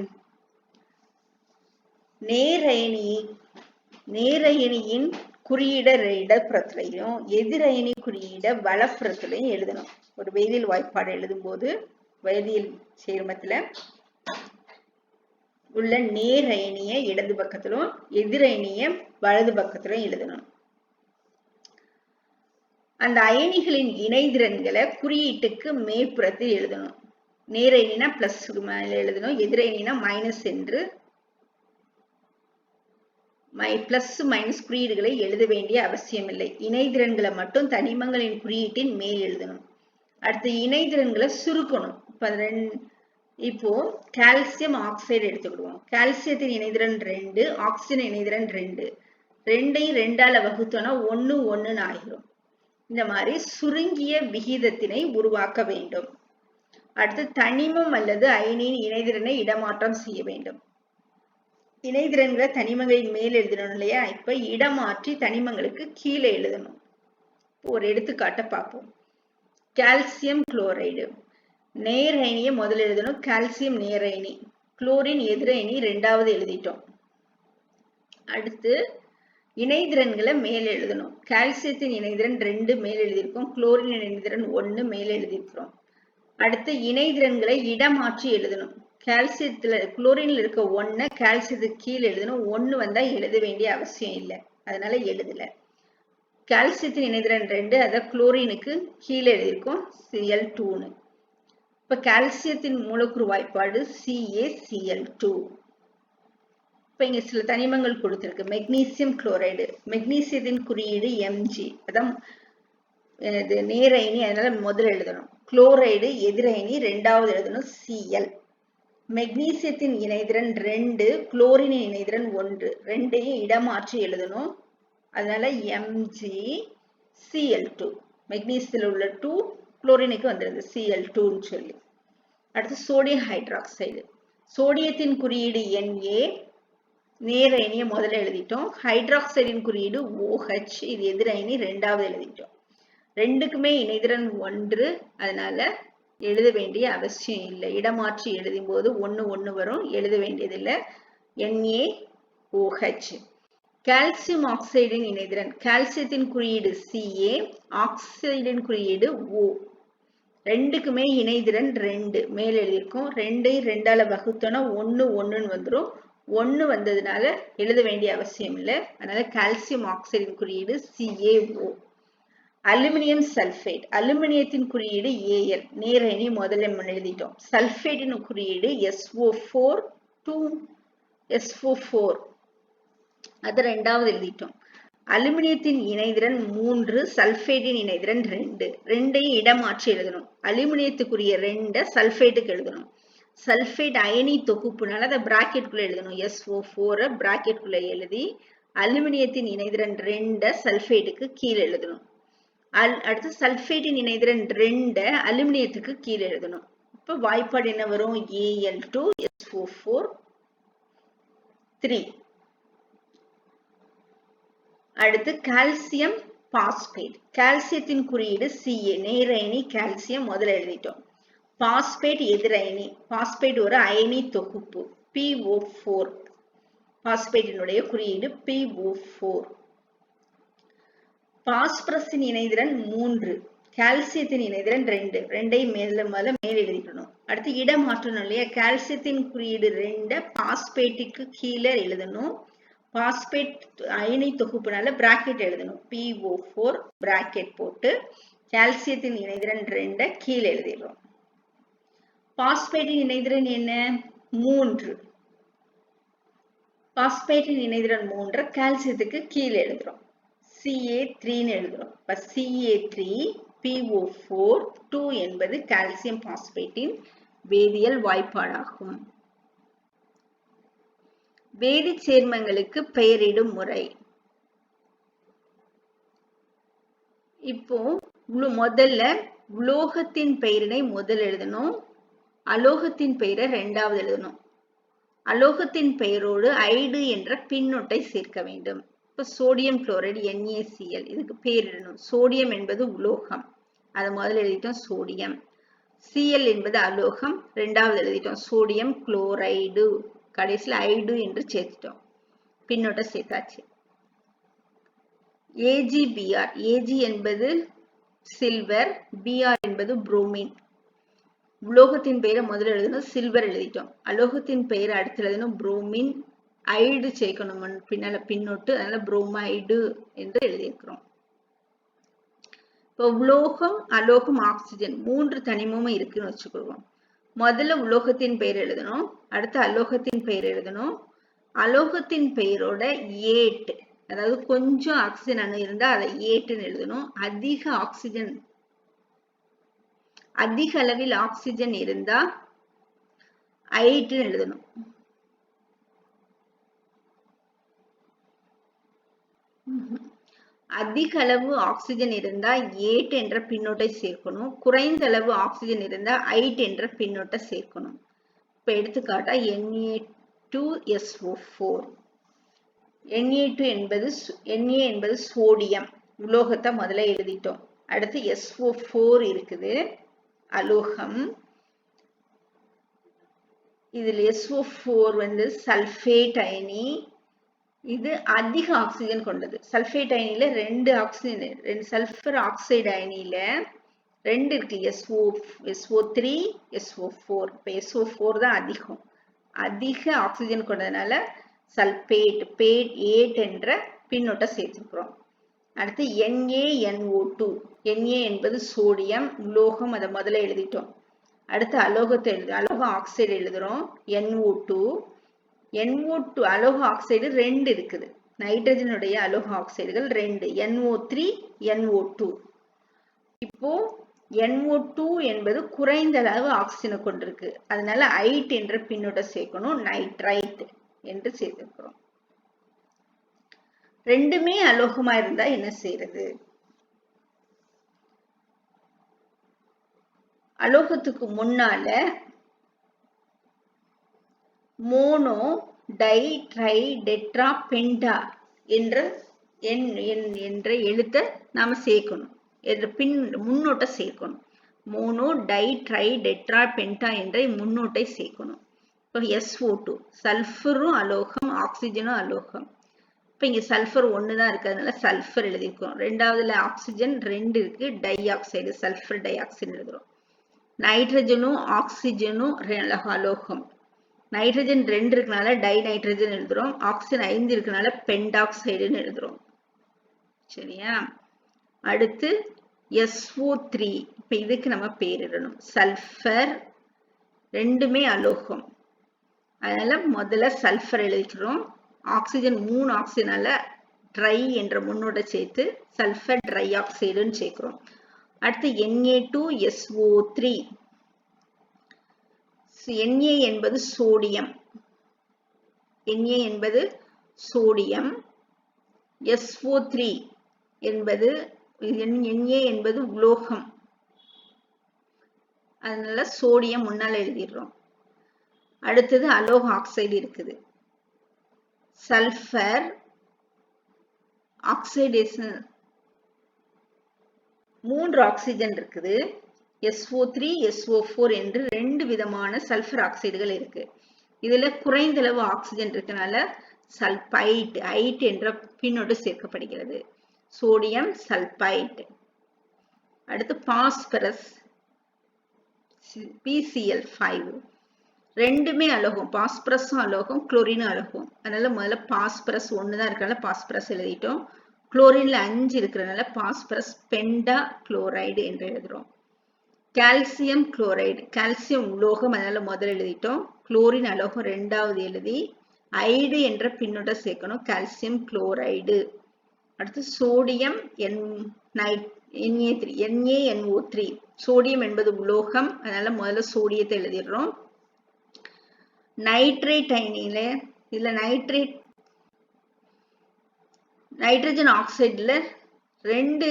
நேரயனியின் குறியீட இடப்புறத்திலையும் எதிரயனி குறியீட வலப்புறத்திலையும் எழுதணும். ஒரு வேதியியல் வாய்ப்பாடு எழுதும் போது வேதியியல் சேர்மத்துல உள்ள நேரயனிய இடது பக்கத்திலும் எதிரயனிய வலது பக்கத்திலும் எழுதணும். அந்த அயனிகளின் இணைதிறன்களை குறியீட்டுக்கு மேற்புறத்தில் எழுதணும். நேரயனினா பிளஸ் மேல எழுதணும், எதிரயனினா மைனஸ் என்று பிளஸ் மைனஸ் குறியீடுகளை எழுத வேண்டிய அவசியம் இல்லை. இணைதிறன்களை மட்டும் தனிமங்களின் குறியீட்டின் மேல் எழுதணும். அடுத்து இணைதிறன்களை சுருக்கணும். இப்போ கால்சியம் ஆக்சைடு எடுத்துக்கிடுவோம். கால்சியத்தின் இணைதிறன் 2, ஆக்சிஜன் இணைதிறன் 2. 2ஐயும் 2ஆல வகுத்தோம்னா 1 1 ஆகிரும். இந்த மாதிரி சுருங்கிய விகிதத்தினை உருவாக்க வேண்டும். அடுத்து தனிமம் அல்லது அயனியின் இணைதிறனை இடமாற்றம் செய்ய வேண்டும். இணைதிறன்களை தனிமங்களின் மேல் எழுதணும் இல்லையா? இப்ப இடமாற்றி தனிமங்களுக்கு கீழே எழுதணும். ஒரு எடுத்துக்காட்டை பார்ப்போம். கால்சியம் குளோரைடு நேரயனியை முதல்ல எழுதணும். கால்சியம் நேரயனி, குளோரின் எதிரயனி இரண்டாவது எழுதிட்டோம். அடுத்து இணைதிறன்களை மேல் எழுதணும். கால்சியத்தின் இணைதிறன் 2 மேல் எழுதியிருக்கோம், குளோரின் இணைதிறன் 1 மேல் எழுதியிருக்கிறோம். அடுத்து இணைதிறன்களை இடமாற்றி எழுதணும். கால்சியத்துல குளோரின்ல இருக்க 1 கால்சியத்துக்கு கீழே எழுதணும். 1 வந்தா எழுத வேண்டிய அவசியம் இல்லை, அதனால எழுதல. கால்சியத்தின் இணைதிறன் 2, அதை குளோரினுக்கு கீழே எழுதியிருக்கோம் Cl2. இப்ப கால்சியத்தின் மூலக்கூறு வாய்ப்பாடு CaCl2. இப்ப இங்க சில தனிமங்கள் கொடுத்திருக்கு. மெக்னீசியம் குளோரைடு, மெக்னீசியத்தின் குறியீடு Mg, அதான் நேரயனி, அதனால முதல்ல எழுதணும். குளோரைடு எதிரணி ரெண்டாவது எழுதணும் Cl. மெக்னீசியத்தின் இணைதிறன் 2, குளோரினின் இணைதிறன் 1. ரெண்டையும் இடமாற்றி எழுதணும். அதனால MgCl2. மெக்னீசியத்தில் உள்ள 2 குளோரினுக்கு வந்துடுது Cl2ன்னு சொல்லி. அடுத்து சோடியம் ஹைட்ராக்சைடு. சோடியத்தின் குறியீடு Na, நேர் அயனியை முதல்ல எழுதிட்டோம். ஹைட்ராக்சைடின் குறியீடு OH, இது எதிர் அயனி ரெண்டாவது எழுதிட்டோம். ரெண்டுக்குமே இணைதிறன் 1, அதனால எழுத வேண்டிய அவசியம் இல்லை. இடமாற்றி எழுதும் போது 1 1 வரும், எழுத வேண்டியதில்லை. NaOH. கால்சியம் ஆக்சைடின் இணைதிறன். கால்சியத்தின் குறியீடு Ca, ஆக்சைடின் குறியீடு O. ரெண்டுக்குமே இணைதிறன் 2 மேல் எழுதியிருக்கோம். 2 2ஆல வகுத்தோன்னா 1 1ன்னு வந்துடும். 1 வந்ததுனால எழுத வேண்டிய அவசியம் இல்லை. அதனால கால்சியம் ஆக்சைடின் குறியீடு CaO. Aluminium sulphate. அலுமினியத்தின் குறியீடு Al, நேர் அயனி முதல்ல எழுதிட்டோம். சல்பேட்டின் குறியீடு SO4 2SO4, அது ரெண்டாவது எழுதிட்டோம். அலுமினியத்தின் இணைதிறன் 3, சல்பேட்டின் இணைதிறன் 2. ரெண்டையும் இடமாற்றி எழுதணும். அலுமினியத்துக்குரிய 2 சல்பேட்டுக்கு எழுதணும். சல்பேட் அயனி தொகுப்புனால அதை பிராக்கெட்டுக்குள்ள எழுதணும். SO4 பிராக்கெட்டுக்குள்ள எழுதி அலுமினியத்தின் இணைதிறன் 2 சல்பேட்டுக்கு கீழே எழுதணும். அடுத்து சல்பேட்டின் இணைதிறன் 2 அலுமினியத்துக்கு கீழே எழுதணும். இப்ப வாய்ப்பாடு என்ன வரும்? Al2SO4 3. அடுத்து கால்சியம் பாஸ்பேட். கால்சியத்தின் குறியீடு Ca, நேர் அயனி கால்சியம் முதல்ல எழுதிட்டோம். பாஸ்பேட் எதிர் அயனி. பாஸ்பேட் ஒரு அயனி தொகுப்பு PO4. பாஸ்பேட்டினுடைய குறியீடு PO4. பாஸ்பரஸின் இணைதிறன் 3, கால்சியத்தின் இணைதிறன் 2. ரெண்டையும் மேல் எழுதிக்கணும். அடுத்து இடம் மாற்றணும் இல்லையா? கால்சியத்தின் குறியீடு 2 பாஸ்பேட்டுக்கு கீழே எழுதணும். பாஸ்பேட் அயனி தொகுப்புனால பிராக்கெட் எழுதணும். PO4 பிராக்கெட் போட்டு கால்சியத்தின் இணைதிறன் 2 கீழே எழுதிடுறோம். பாஸ்பேட்டின் இணைதிறன் என்ன? 3. பாஸ்பேட்டின் இணைதிறன் 3 கால்சியத்துக்கு கீழே எழுதுறோம். Ca3ன்னு எழுதுறோம். இப்ப Ca3 PO4 2 என்பது கால்சியம் பாஸ்பேட்டின் வேதியியல் வாய்ப்பாடாகும். வேதி சேர்மங்களுக்கு பெயரிடும் முறை. இப்போ முதல்ல உலோகத்தின் பெயரினை முதல் எழுதணும். அலோகத்தின் பெயரை ரெண்டாவது எழுதணும். அலோகத்தின் பெயரோடு ஐடு என்ற பின்னொட்டை சேர்க்க வேண்டும். இப்ப சோடியம் குளோரைடு NaCl, இதுக்கு பேரிடணும். சோடியம் என்பது உலோகம், அதை முதல்ல எழுதிட்டோம் சோடியம். Cl என்பது அலோகம், ரெண்டாவது எழுதிட்டோம் சோடியம் குளோரைடு. கடைசியில் ஐடு என்று சேர்த்துட்டோம், பின்னொட்டை சேர்த்தாச்சு. AgBr. Ag என்பது சில்வர், Br என்பது புரோமின். உலோகத்தின் பெயரை முதல்ல எழுதணும், சில்வர் எழுதிட்டோம். அலோகத்தின் பெயரை அடுத்து எழுதணும் புரோமின். ஐடு சேர்க்கணும் பின்னால பின்னொட்டு, அதனால புரோமைடு என்று எழுதியிருக்கிறோம். இப்போ உலோகம், அலோகம், ஆக்சிஜன் 3 தனிமமும் இருக்குன்னு வச்சுக்கொள்வோம். முதல்ல உலோகத்தின் பெயர் எழுதணும், அடுத்து அலோகத்தின் பெயர் எழுதணும். அலோகத்தின் பெயரோட ஏட், அதாவது கொஞ்சம் ஆக்சிஜன் அணு இருந்தா அதை ஏட்டுன்னு எழுதணும். அதிக அளவில் ஆக்சிஜன் இருந்தா ஐட்டுன்னு எழுதணும். அதிக அளவு ஆக்சிஜன் இருந்தா ஏட் என்ற பின்னொட்டை சேர்க்கணும். குறைந்த அளவு ஆக்சிஜன் இருந்தா ஐட் என்ற பின்னொட்டை சேர்க்கணும். இப்ப எடுத்துக்காட்டா Na2SO4. Na2 என்பது Na என்பது சோடியம், உலோகத்தை முதல்ல எழுதிட்டோம். அடுத்து SO4 இருக்குது, அலோகம். இதுல SO4 வந்து சல்பேட் அயனி, இது அதிக ஆக்சிஜன் கொண்டது. சல்பேட் அயனியில 2 ஆக்சிஜன், 2 சல்பர் ஆக்சைடு அயனியில 2 இருக்கு, SO3 SO4. இப்ப SO4 தான் அதிக ஆக்சிஜன் கொண்டதுனால சல்பேட் பேட் என்ற பின்னொட்டை சேர்த்துக்கிறோம். அடுத்து NaNO2. Na என்பது சோடியம், உலோகம், அதை முதல்ல எழுதிட்டோம். அடுத்து அலோகத்தை அலோக ஆக்சைடு எழுதுறோம், NO2. அலோக ஆக்சைடு 2 இருக்குது, நைட்ரஜனுடைய அலோக ஆக்சைடுகள் 2, NO3 NO2. இப்போ NO2 என்பது குறைந்த அளவு ஆக்சிஜனை கொண்டிருக்கு. அதனால ஐட் என்ற பின்னோட சேர்க்கணும், நைட்ரைட் என்று சேர்த்திருக்கிறோம். ரெண்டுமே அலோகமா இருந்தா என்ன செய்யறது? அலோகத்துக்கு முன்னால மோனோ டை ட்ரை டெட்ரா பென்டா என்ற எழுத்தை நாம சேர்க்கணும், என்ற முன்னோட்டை சேர்க்கணும். மோனோ டை ட்ரை டெட்ரா பென்டா என்ற முன்னோட்டை சேர்க்கணும். இப்போ SO2 சல்ஃபரும் அலோகம், ஆக்சிஜனும் அலோகம். இப்போ இங்க சல்ஃபர் 1 தான் இருக்கு, அதனால சல்ஃபர் எழுதிருக்கோம். ரெண்டாவதுல ஆக்சிஜன் 2 இருக்கு, di oxide sulphur di oxide எழுதுறோம். நைட்ரஜனும் ஆக்சிஜனும் அலோகம். நைட்ரஜன் 2 இருக்கனால டை நைட்ரஜன் எழுதுறோம், ஆக்சிஜன் 5 இருக்கனால பென்டாக்சைடுன்னு எழுதுறோம். சரியா? அடுத்து SO3. இப்ப இதுக்கு நம்ம பேரிடணும். சல்ஃபர் ரெண்டுமே அலோகம், அதனால முதல்ல சல்ஃபர் எழுதிக்கிறோம். ஆக்சிஜன் 3 ஆக்சிஜனால ட்ரை என்ற முன்னோட சேர்த்து சல்ஃபர் ட்ரை ஆக்சைடுன்னு சேர்க்கிறோம். அடுத்து Na2SO3. Na என்பது சோடியம், Na என்பது சோடியம். SO3 என்பது Na என்பது உலோகம், அதனால சோடியம் முன்னால எழுதிடுறோம். அடுத்தது அலோக ஆக்சைடு இருக்குது, சல்ஃபர் ஆக்சைடேஷன் 3 ஆக்சிஜன் இருக்குது. SO3 SO4 என்று 2 விதமான சல்ஃபர் ஆக்சைடுகள் இருக்கு. இதுல குறைந்த அளவு ஆக்சிஜன் இருக்கனால சல்பைட் ஐட் என்ற பின்னோடு சேர்க்கப்படுகிறது, சோடியம் சல்பைட். அடுத்து பாஸ்பரஸ் PCl5. ரெண்டுமே அலோகம், பாஸ்பரஸும் அலோகம், குளோரினும் அலோகம். அதனால முதல்ல பாஸ்பரஸ் 1 தான் இருக்கனால பாஸ்பரஸ் எழுதிட்டோம். குளோரின்ல 5 இருக்கிறதுனால பாஸ்பரஸ் பெண்டா குளோரைடு என்று எழுதுறோம். கால்சியம் குளோரைடு, கால்சியம் உலோகம், அதனால முதல்ல எழுதிட்டோம். குளோரின் அலோகம் ரெண்டாவது எழுதி ஐடு என்ற பின்னோட சேர்க்கணும், கால்சியம் குளோரைடு. அடுத்து சோடியம் NaNO3. சோடியம் என்பது உலோகம், அதனால முதல்ல சோடியத்தை எழுதிடுறோம். நைட்ரேட் அயனியில இதுல நைட்ரஜன் ஆக்சைடுல 2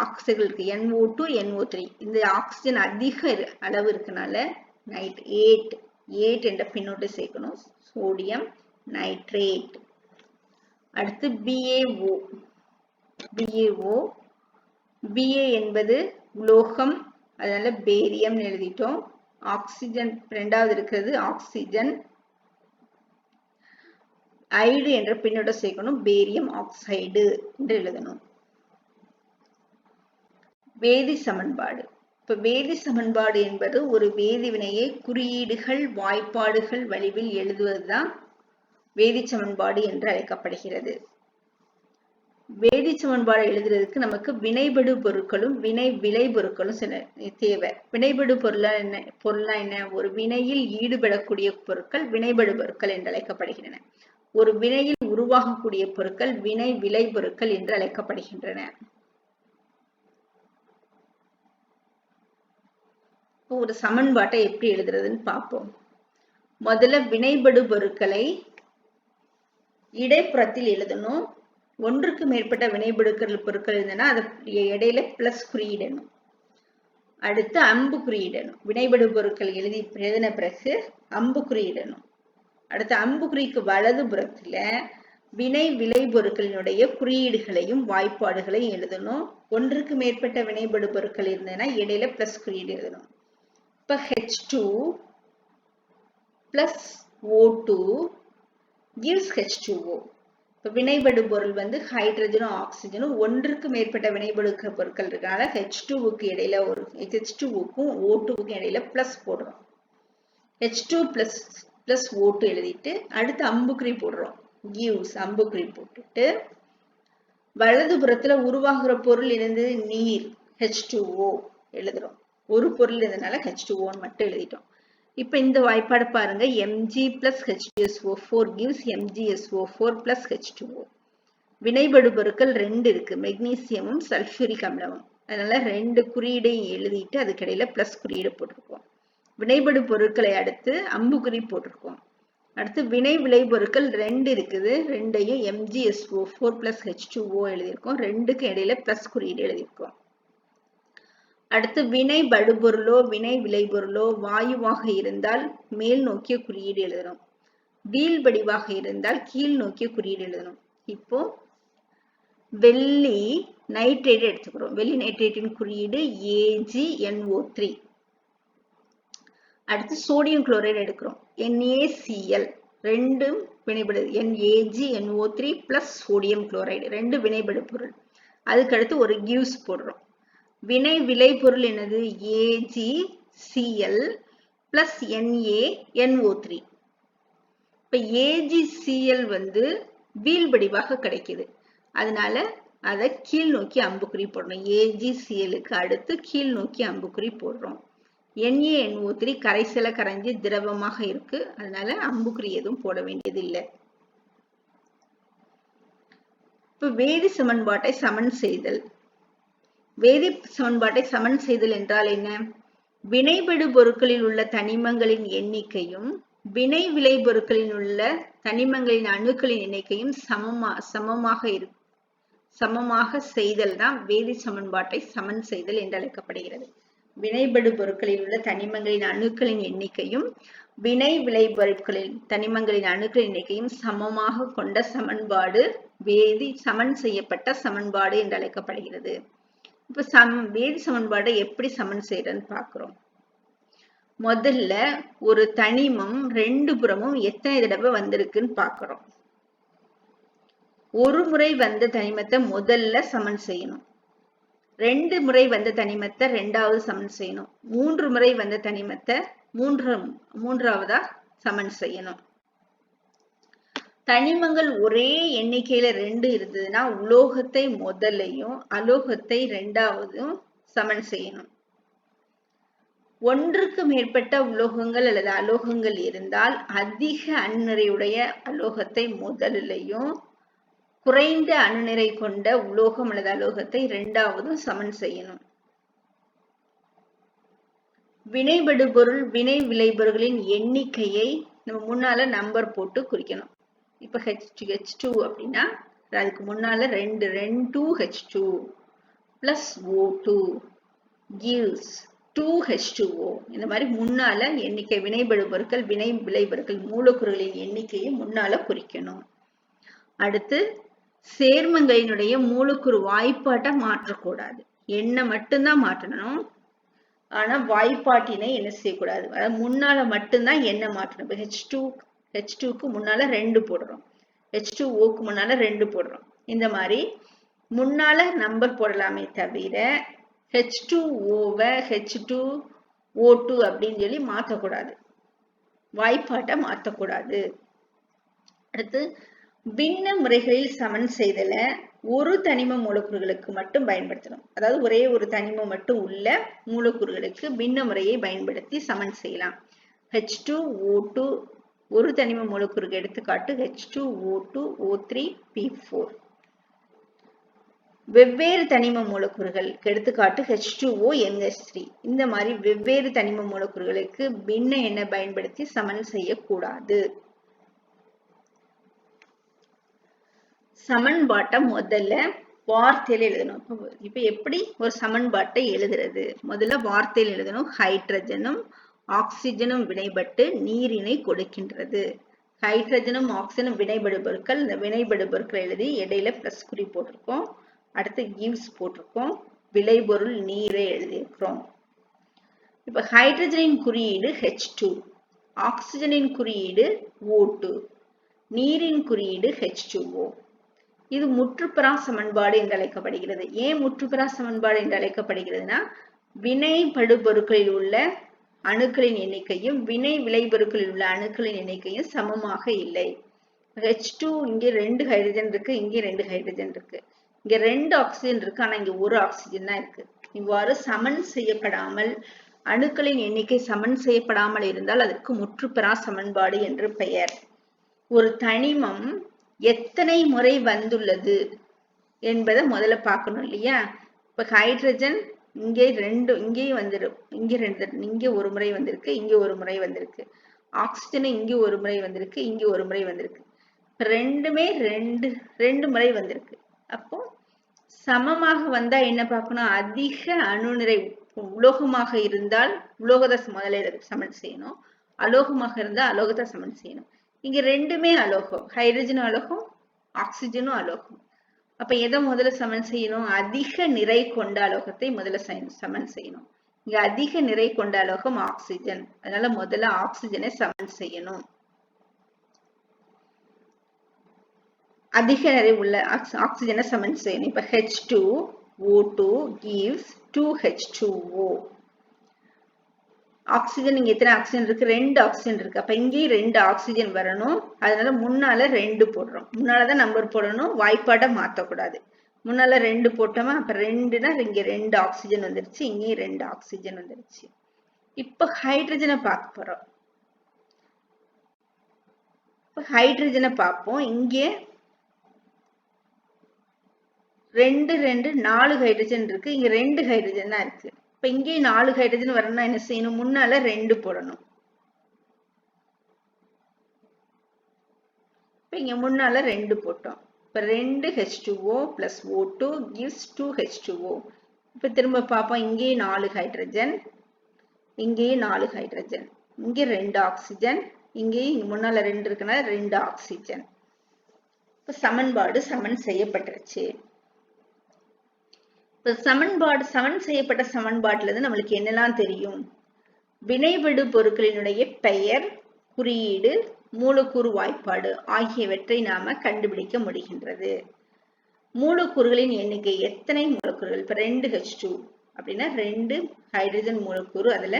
ஆக்சைடுகள் இருக்கு, NO2 NO3. இந்த ஆக்சிஜன் அதிக அளவு இருக்கனால நைட்ரேட் என்ற பின்னோட்டை சேர்க்கணும், சோடியம் நைட்ரேட். அடுத்து BaO. Ba என்பது உலோகம், அதனால பேரியம் எழுதிட்டோம். ஆக்சிஜன் ரெண்டாவது இருக்கிறது ஆக்சிஜன், ஐடு என்ற பின்னோட சேர்க்கணும், பேரியம் ஆக்சைடு என்று எழுதணும். வேதி சமன்பாடு. இப்ப வேதி சமன்பாடு என்பது ஒரு வேதி வினையை குறியீடுகள் வாய்ப்பாடுகள் வடிவில் எழுதுவதுதான் வேதி சமன்பாடு என்று அழைக்கப்படுகிறது. வேதி சமன்பாடு எழுதுறதுக்கு நமக்கு வினைபடு பொருட்களும் வினை விளை பொருட்களும் தேவை. வினைபடு பொருள்னா என்ன? ஒரு வினையில் ஈடுபடக்கூடிய பொருட்கள் வினைபடு பொருட்கள் என்று அழைக்கப்படுகின்றன. ஒரு வினையில் உருவாகக்கூடிய பொருட்கள் வினை விளை பொருட்கள் என்று அழைக்கப்படுகின்றன. ஒரு சமன்பாட்டை எப்படி எழுதுறதுன்னு பார்ப்போம். முதல்ல வினைபடு பொருட்களை இடைப்புறத்தில் எழுதணும். ஒன்றுக்கு மேற்பட்ட வினைபடுக்கள் பொருட்கள் இருந்ததுன்னா அது இடையில பிளஸ் குறியிடணும். அடுத்து அம்பு குறியிடணும். வினைபடு பொருட்கள் எழுதின பிறகு அம்பு குறியிடணும். அடுத்து அம்புக்குறிக்கு வலது புறத்துல வினை விளை பொருட்களினுடைய குறியீடுகளையும் வாய்ப்பாடுகளையும் எழுதணும். ஒன்றுக்கு மேற்பட்ட வினைபடு பொருட்கள் இருந்ததுன்னா இடையில பிளஸ் குறியீடு எழுதணும். இப்ப H2 plus O2 gives H2O. இப்ப வினைபடு பொருள் வந்து ஹைட்ரஜனும் ஆக்சிஜனும் ஒன்றுக்கு மேற்பட்ட வினைபடு பொருட்கள் இருக்கனால H2க்கு இடையில ஒரு H2க்கும் O2க்கும் இடையில பிளஸ் போடுறோம். H2 plus O2 எழுதிட்டு அடுத்து அம்புக்குறி போடுறோம், gives அம்புக்குறி போட்டுட்டு வலது புறத்துல உருவாகிற பொருள் இருந்து நீர் H2O எழுதுறோம். ஒரு பொருள் இருந்தனால H2O மட்டும் எழுதிட்டோம். இப்ப இந்த வாய்ப்பாடு பாருங்க, Mg plus H2SO4 gives MgSO4 plus H2O. வினைபடு பொருட்கள் 2 இருக்கு, மெக்னீசியமும் சல்பூரிக் அமிலமும். அதனால 2 குறியீடையும் எழுதிட்டு அதுக்கிடையில பிளஸ் குறியீடு போட்டிருக்கோம். வினைபடு பொருட்களை அடுத்து அம்புக்குறி போட்டிருக்கோம். அடுத்து வினை விளைபொருட்கள் 2 இருக்குது. 2ஐயும் MgSO4 + H2O எழுதியிருக்கோம். 2க்கு இடையில பிளஸ் குறியீடு எழுதியிருக்கோம். அடுத்து வினை படுபொருளோ வினை விளைபொருளோ வாயுவாக இருந்தால் மேல் நோக்கிய குறியீடு எழுதணும். வீழ்வடிவாக இருந்தால் கீழ் நோக்கிய குறியீடு எழுதணும். இப்போ வெள்ளி நைட்ரேட் எடுத்துக்கிறோம். வெள்ளி நைட்ரேட்டின் குறியீடு AgNO3. அடுத்து சோடியம் குளோரைடு எடுக்கிறோம். NaCl. ரெண்டும் வினைபடு NaGNO3 + சோடியம் குளோரைடு 2 வினைபடு பொருள். அதுக்கடுத்து ஒரு கிவ்ஸ் போடுறோம். வினை விளைபொருள் என்னது? AgCl + NaNO3. இப்ப AgCl வீழ்வடிவாக கிடைக்குது. அதனால அதை கீழ் நோக்கி அம்புக்குறி போடணும். AgClக்கு அடுத்து கீழ் நோக்கி அம்புக்குறி போடுறோம். NaNO3 கரைசல கரைஞ்சி திரவமாக இருக்கு. அதனால அம்புக்குறி எதுவும் போட வேண்டியது இல்லை. இப்ப வேதி சமன்பாட்டை சமன் செய்தல். வேதி சமன்பாட்டை சமன் செய்தல் என்றால் என்ன? வினைபடு பொருட்களில் உள்ள தனிமங்களின் எண்ணிக்கையும் வினை விளை பொருட்களில் உள்ள தனிமங்களின் அணுக்களின் எண்ணிக்கையும் சமமாக செய்தல் தான் வேதி சமன்பாட்டை சமன் செய்தல் என்று அழைக்கப்படுகிறது. வினைபடு பொருட்களில் உள்ள தனிமங்களின் அணுக்களின் எண்ணிக்கையும் வினை விளை பொருட்களின் தனிமங்களின் அணுக்களின் எண்ணிக்கையும் சமமாக கொண்ட சமன்பாடு வேதி சமன் செய்யப்பட்ட சமன்பாடு என்று அழைக்கப்படுகிறது. இப்ப வேதி சமன்பாடை எப்படி சமன் செய்யறன்னு பாக்குறோம். முதல்ல ஒரு தனிமம் 2 புறமும் எத்தனை தடவை வந்திருக்குன்னு பாக்குறோம். ஒரு முறை வந்த தனிமத்தை முதல்ல சமன் செய்யணும். 2 முறை வந்த தனிமத்தை 2வது சமன் செய்யணும். 3 முறை வந்த தனிமத்தை மூன்றாவதா சமன் செய்யணும். தனிமங்கள் ஒரே எண்ணிக்கையில 2 இருந்ததுன்னா உலோகத்தை முதலையும் அலோகத்தை 2வதும் சமன் செய்யணும். ஒன்றுக்கு மேற்பட்ட உலோகங்கள் அல்லது அலோகங்கள் இருந்தால் அதிக அணுநிறையுடைய அலோகத்தை முதலிலையும் குறைந்த அணுநிறை கொண்ட உலோகம் அல்லது அலோகத்தை 2வதும் சமன் செய்யணும். வினைபடு பொருள் வினை விளைபொருள்களின் எண்ணிக்கையை நம்ம முன்னால நம்பர் போட்டு குறிக்கணும். இப்ப H2 அப்படின்னா அதுக்கு முன்னால 2H2 + O2 gives 2H2O. இந்த மாதிரி முன்னால எண்ணிக்கை வினைபடு பொருட்கள் வினை விளைபொருட்கள் மூலக்கூறுகளின் எண்ணிக்கையை முன்னால குறிக்கணும். அடுத்து சேர்மங்களினுடைய மூலக்கூறு வாய்ப்பாட்டை மாற்றக்கூடாது. எண்ணை மட்டும்தான் மாற்றணும். ஆனா வாய்ப்பாட்டினை என்ன செய்யக்கூடாது. அதாவது முன்னால மட்டும்தான் எண்ணெய் மாற்றணும். இப்ப H2க்கு முன்னால 2 போடுறோம். H2Oக்கு முன்னால 2 போடுறோம். இந்த மாதிரி முன்னால நம்பர் போடலாமே தவிர H2Oவை H2O2 அப்படின்னு சொல்லி மாற்றக்கூடாது. வாய்ப்பாட்டை மாற்றக்கூடாது. அடுத்து பின்ன முறைகளில் சமன் செய்தல ஒரு தனிம மூலக்கூறுகளுக்கு மட்டும் பயன்படுத்தணும். அதாவது ஒரே ஒரு தனிமம் மட்டும் உள்ள மூலக்கூறுகளுக்கு பின்ன முறையை பயன்படுத்தி சமன் செய்யலாம். H2O2 ஒரு தனிம மூலக்கூறுக்கு எடுத்துக்காட்டு H2O2O3P4. வெவ்வேறு தனிம மூலக்கூறுகளுக்கு எடுத்துக்காட்டு H2ONH3. இந்த மாதிரி வெவ்வேறு தனிம மூலக்கூறுகளுக்கு பின்ன எண்ணை பயன்படுத்தி சமன் செய்யக்கூடாது. சமன்பாட்டை முதல்ல வார்த்தையில எழுதணும். இப்ப எப்படி ஒரு சமன்பாட்டை எழுதுறது? முதல்ல வார்த்தையில் எழுதணும். ஹைட்ரஜனும் ஆக்சிஜனும் வினைபட்டு நீரினை கொடுக்கின்றது. ஹைட்ரஜனும் ஆக்சிஜனும் வினைபடு பொருட்கள். இந்த வினைபடு பொருட்கள் எழுதி இடையில பிளஸ் குறி போட்டிருக்கோம். அடுத்து gives போட்டிருக்கோம். விளைபொருள் நீரை எழுதியிருக்கிறோம். இப்ப ஹைட்ரஜனின் குறியீடு H2, ஆக்சிஜனின் குறியீடு O2, நீரின் குறியீடு H2O. இது முற்றுப்பெறா சமன்பாடு என்று அழைக்கப்படுகிறது. ஏன் முற்றுப்பெறா சமன்பாடு என்று அழைக்கப்படுகிறதுனா வினைபடு பொருட்களில் உள்ள அணுக்களின் எண்ணிக்கையும் வினை விளைபொருட்களில் உள்ள அணுக்களின் எண்ணிக்கையும் சமமாக இல்லை. H2 இங்கே 2 ஹைட்ரஜன் இருக்கு, இங்கே 2 ஹைட்ரஜன் இருக்கு, இங்க 2 ஆக்சிஜன் இருக்கு, ஆனா இங்க ஒரு ஆக்சிஜன் தான் இருக்கு. இவ்வாறு சமன் செய்யப்படாமல் அணுக்களின் எண்ணிக்கை சமன் செய்யப்படாமல் இருந்தால் அதற்கு முற்றுப்பெறா சமன்பாடு என்று பெயர். ஒரு தனிமம் எத்தனை முறை வந்துள்ளது என்பதை முதல்ல பார்க்கணும் இல்லையா? இப்ப ஹைட்ரஜன் இங்கே ரெண்டு இங்கேயும் வந்துடும், இங்க ரெண்டு, இங்க ஒரு முறை வந்திருக்கு, இங்க ஒரு முறை வந்திருக்கு. ஆக்சிஜன் இங்க ஒரு முறை வந்திருக்கு, இங்க ஒரு முறை வந்திருக்கு. ரெண்டுமே ரெண்டு ரெண்டு முறை வந்திருக்கு. அப்போ சமமாக வந்தா என்ன பார்க்கணும்? அதிக அணுநிறை உலோகமாக இருந்தால் உலோகத்தை முதல்ல சமன் செய்யணும். அலோகமாக இருந்தால் அலோகத்தை சமன் செய்யணும். இங்க ரெண்டுமே அலோகம், ஹைட்ரஜனும் அலோகம், ஆக்சிஜனும் அலோகம். அப்ப எதை முதல்ல சமன் செய்யணும்? அதிக நிறை கொண்ட அலோகத்தை முதல்ல சமன் செய்யணும். இங்க அதிக நிறை கொண்ட அலோகம் ஆக்சிஜன், அதனால முதல்ல ஆக்சிஜனை சமன் செய்யணும். அதிக நிறை உள்ள ஆக்சிஜனை சமன் செய்யணும். இப்ப H2O2 gives 2H2O. ஆக்சிஜன் இங்க எத்தனை ஆக்சிஜன் இருக்கு? 2 ஆக்சிஜன் இருக்கு. அப்ப இங்கேயும் 2 ஆக்சிஜன் வரணும். அதனால முன்னால 2 போடுறோம். முன்னாலதான் நம்பர் போடணும், வாய்ப்பாட மாத்தக்கூடாது. முன்னால 2 போட்டோமா, அப்ப 2னா இங்க 2 ஆக்சிஜன் வந்துருச்சு, இங்கேயும் 2 ஆக்சிஜன் வந்துருச்சு. இப்ப ஹைட்ரஜனை பார்க்க போறோம். இப்ப ஹைட்ரஜனை பார்ப்போம். இங்கே 2 2 4 ஹைட்ரஜன் இருக்கு, இங்க 2 ஹைட்ரஜன் தான் இருக்கு. இப்ப இங்கே 4 ஹைட்ரஜன் வரணும்னா என்ன செய்யணும்? முன்னால 2 போடணும். இப்ப இங்க முன்னால 2 போட்டோம். இப்ப 2H2O plus O2 gives 2H2O. இப்ப திரும்ப பார்ப்போம். இங்கே 4 ஹைட்ரஜன், இங்கே 4 ஹைட்ரஜன், இங்க 2 ஆக்சிஜன், இங்கே முன்னால 2 இருக்குன்னா 2 ஆக்சிஜன். இப்ப சமன்பாடு சமன் செய்யப்பட்டுருச்சு. இப்ப சமன் செய்யப்பட்ட சமன்பாட்டுல இருந்து நம்மளுக்கு என்னெல்லாம் தெரியும்? வினைபடு பொருட்களினுடைய பெயர், குறியீடு, மூலக்கூறு வாய்ப்பாடு ஆகியவற்றை நாம கண்டுபிடிக்க முடிகின்றது. மூலக்கூறுகளின் எண்ணிக்கை, எத்தனை மூலக்கூறுகள்? இப்ப 2H2 அப்படின்னா 2 ஹைட்ரஜன் மூலக்கூறு அதுல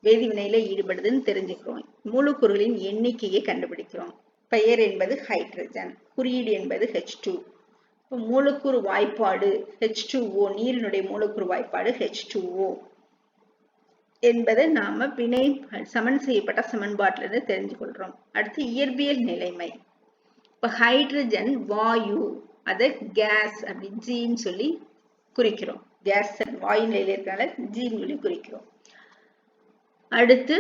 வேதிவினையில ஈடுபடுதுன்னு தெரிஞ்சுக்கிறோம். மூலக்கூறுகளின் எண்ணிக்கையை கண்டுபிடிக்கிறோம். பெயர் என்பது ஹைட்ரஜன், குறியீடு என்பது H2. மூலக்கூறு வாய்ப்பாடு H2O, நீரினுடைய மூலக்கூறு வாய்ப்பாடு H2O என்பதை நாம வினை சமன் செய்யப்பட்ட சமன்பாட்டில இருந்து தெரிஞ்சு கொள்றோம். அடுத்து இயற்பியல் நிலைமை. இப்ப ஹைட்ரஜன் வாயு, அதை கேஸ் அப்படி ஜின்னு சொல்லி குறிக்கிறோம். கேஸ் வாயு நிலையில இருக்கனால ஜின்னு சொல்லி குறிக்கிறோம். அடுத்து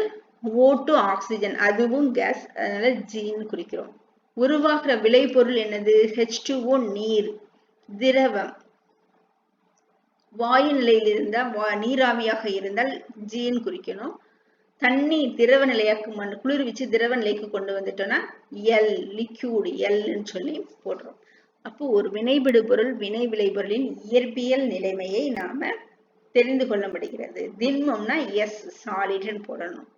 O2 ஆக்சிஜன், அதுவும் கேஸ், அதனால ஜின்னு குறிக்கிறோம். உருவாக்குற விளைபொருள் என்னது? H2O நீர், திரவம். வாயு நிலையில் இருந்தால் நீராவியாக இருந்தால் ஜின்னு குறிக்கணும். தண்ணீர் திரவ நிலையாக்கு குளிர்விச்சு திரவ நிலைக்கு கொண்டு வந்துட்டோம்னா எல், லிக்யூட், எல்ன்னு சொல்லி போடுறோம். அப்போ ஒரு வினைபடு பொருள் வினை விளைபொருளின் இயற்பியல் நிலைமையை நாம தெரிந்து கொள்ள முடிகிறது. திண்மம்னா எஸ், சாலிட்னு போடணும்.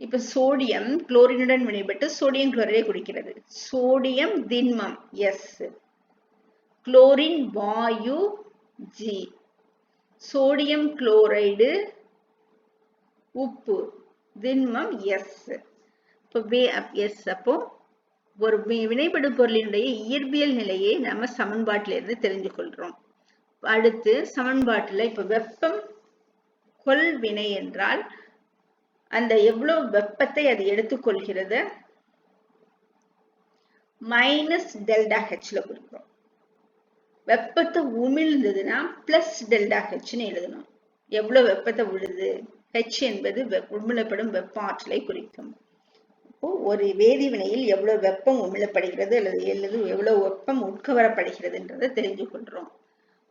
இப்ப சோடியம் குளோரினுடன் வினைபட்டு சோடியம் குளோரைடை குறிக்கிறது. சோடியம் திண்மம் எஸ், குளோரின் வாயு ஜி, சோடியம் குளோரைடு உப்பு, திண்மம் எஸ். அப்போ ஒரு வினைபடு பொருளினுடைய இயற்பியல் நிலையை நம்ம சமன்பாட்டில இருந்து தெரிஞ்சு கொள்றோம். அடுத்து சமன்பாட்டுல இப்ப வெப்பம் கொள்வினை என்றால் அந்த எவ்வளவு வெப்பத்தை அது எடுத்துக்கொள்கிறது -ΔHல குறிக்கிறோம். வெப்பத்தை உமிழ்ந்ததுன்னா +ΔHன்னு எழுதணும். எவ்வளவு வெப்பத்தை விழுது? H என்பது உமிழப்படும் வெப்ப ஆற்றலை குறிக்கும். இப்போ ஒரு வேதிவினையில் எவ்வளவு வெப்பம் உமிழப்படுகிறது அல்லது எவ்வளவு வெப்பம் உட்கவரப்படுகிறதுன்றதை தெரிஞ்சு கொள்றோம்.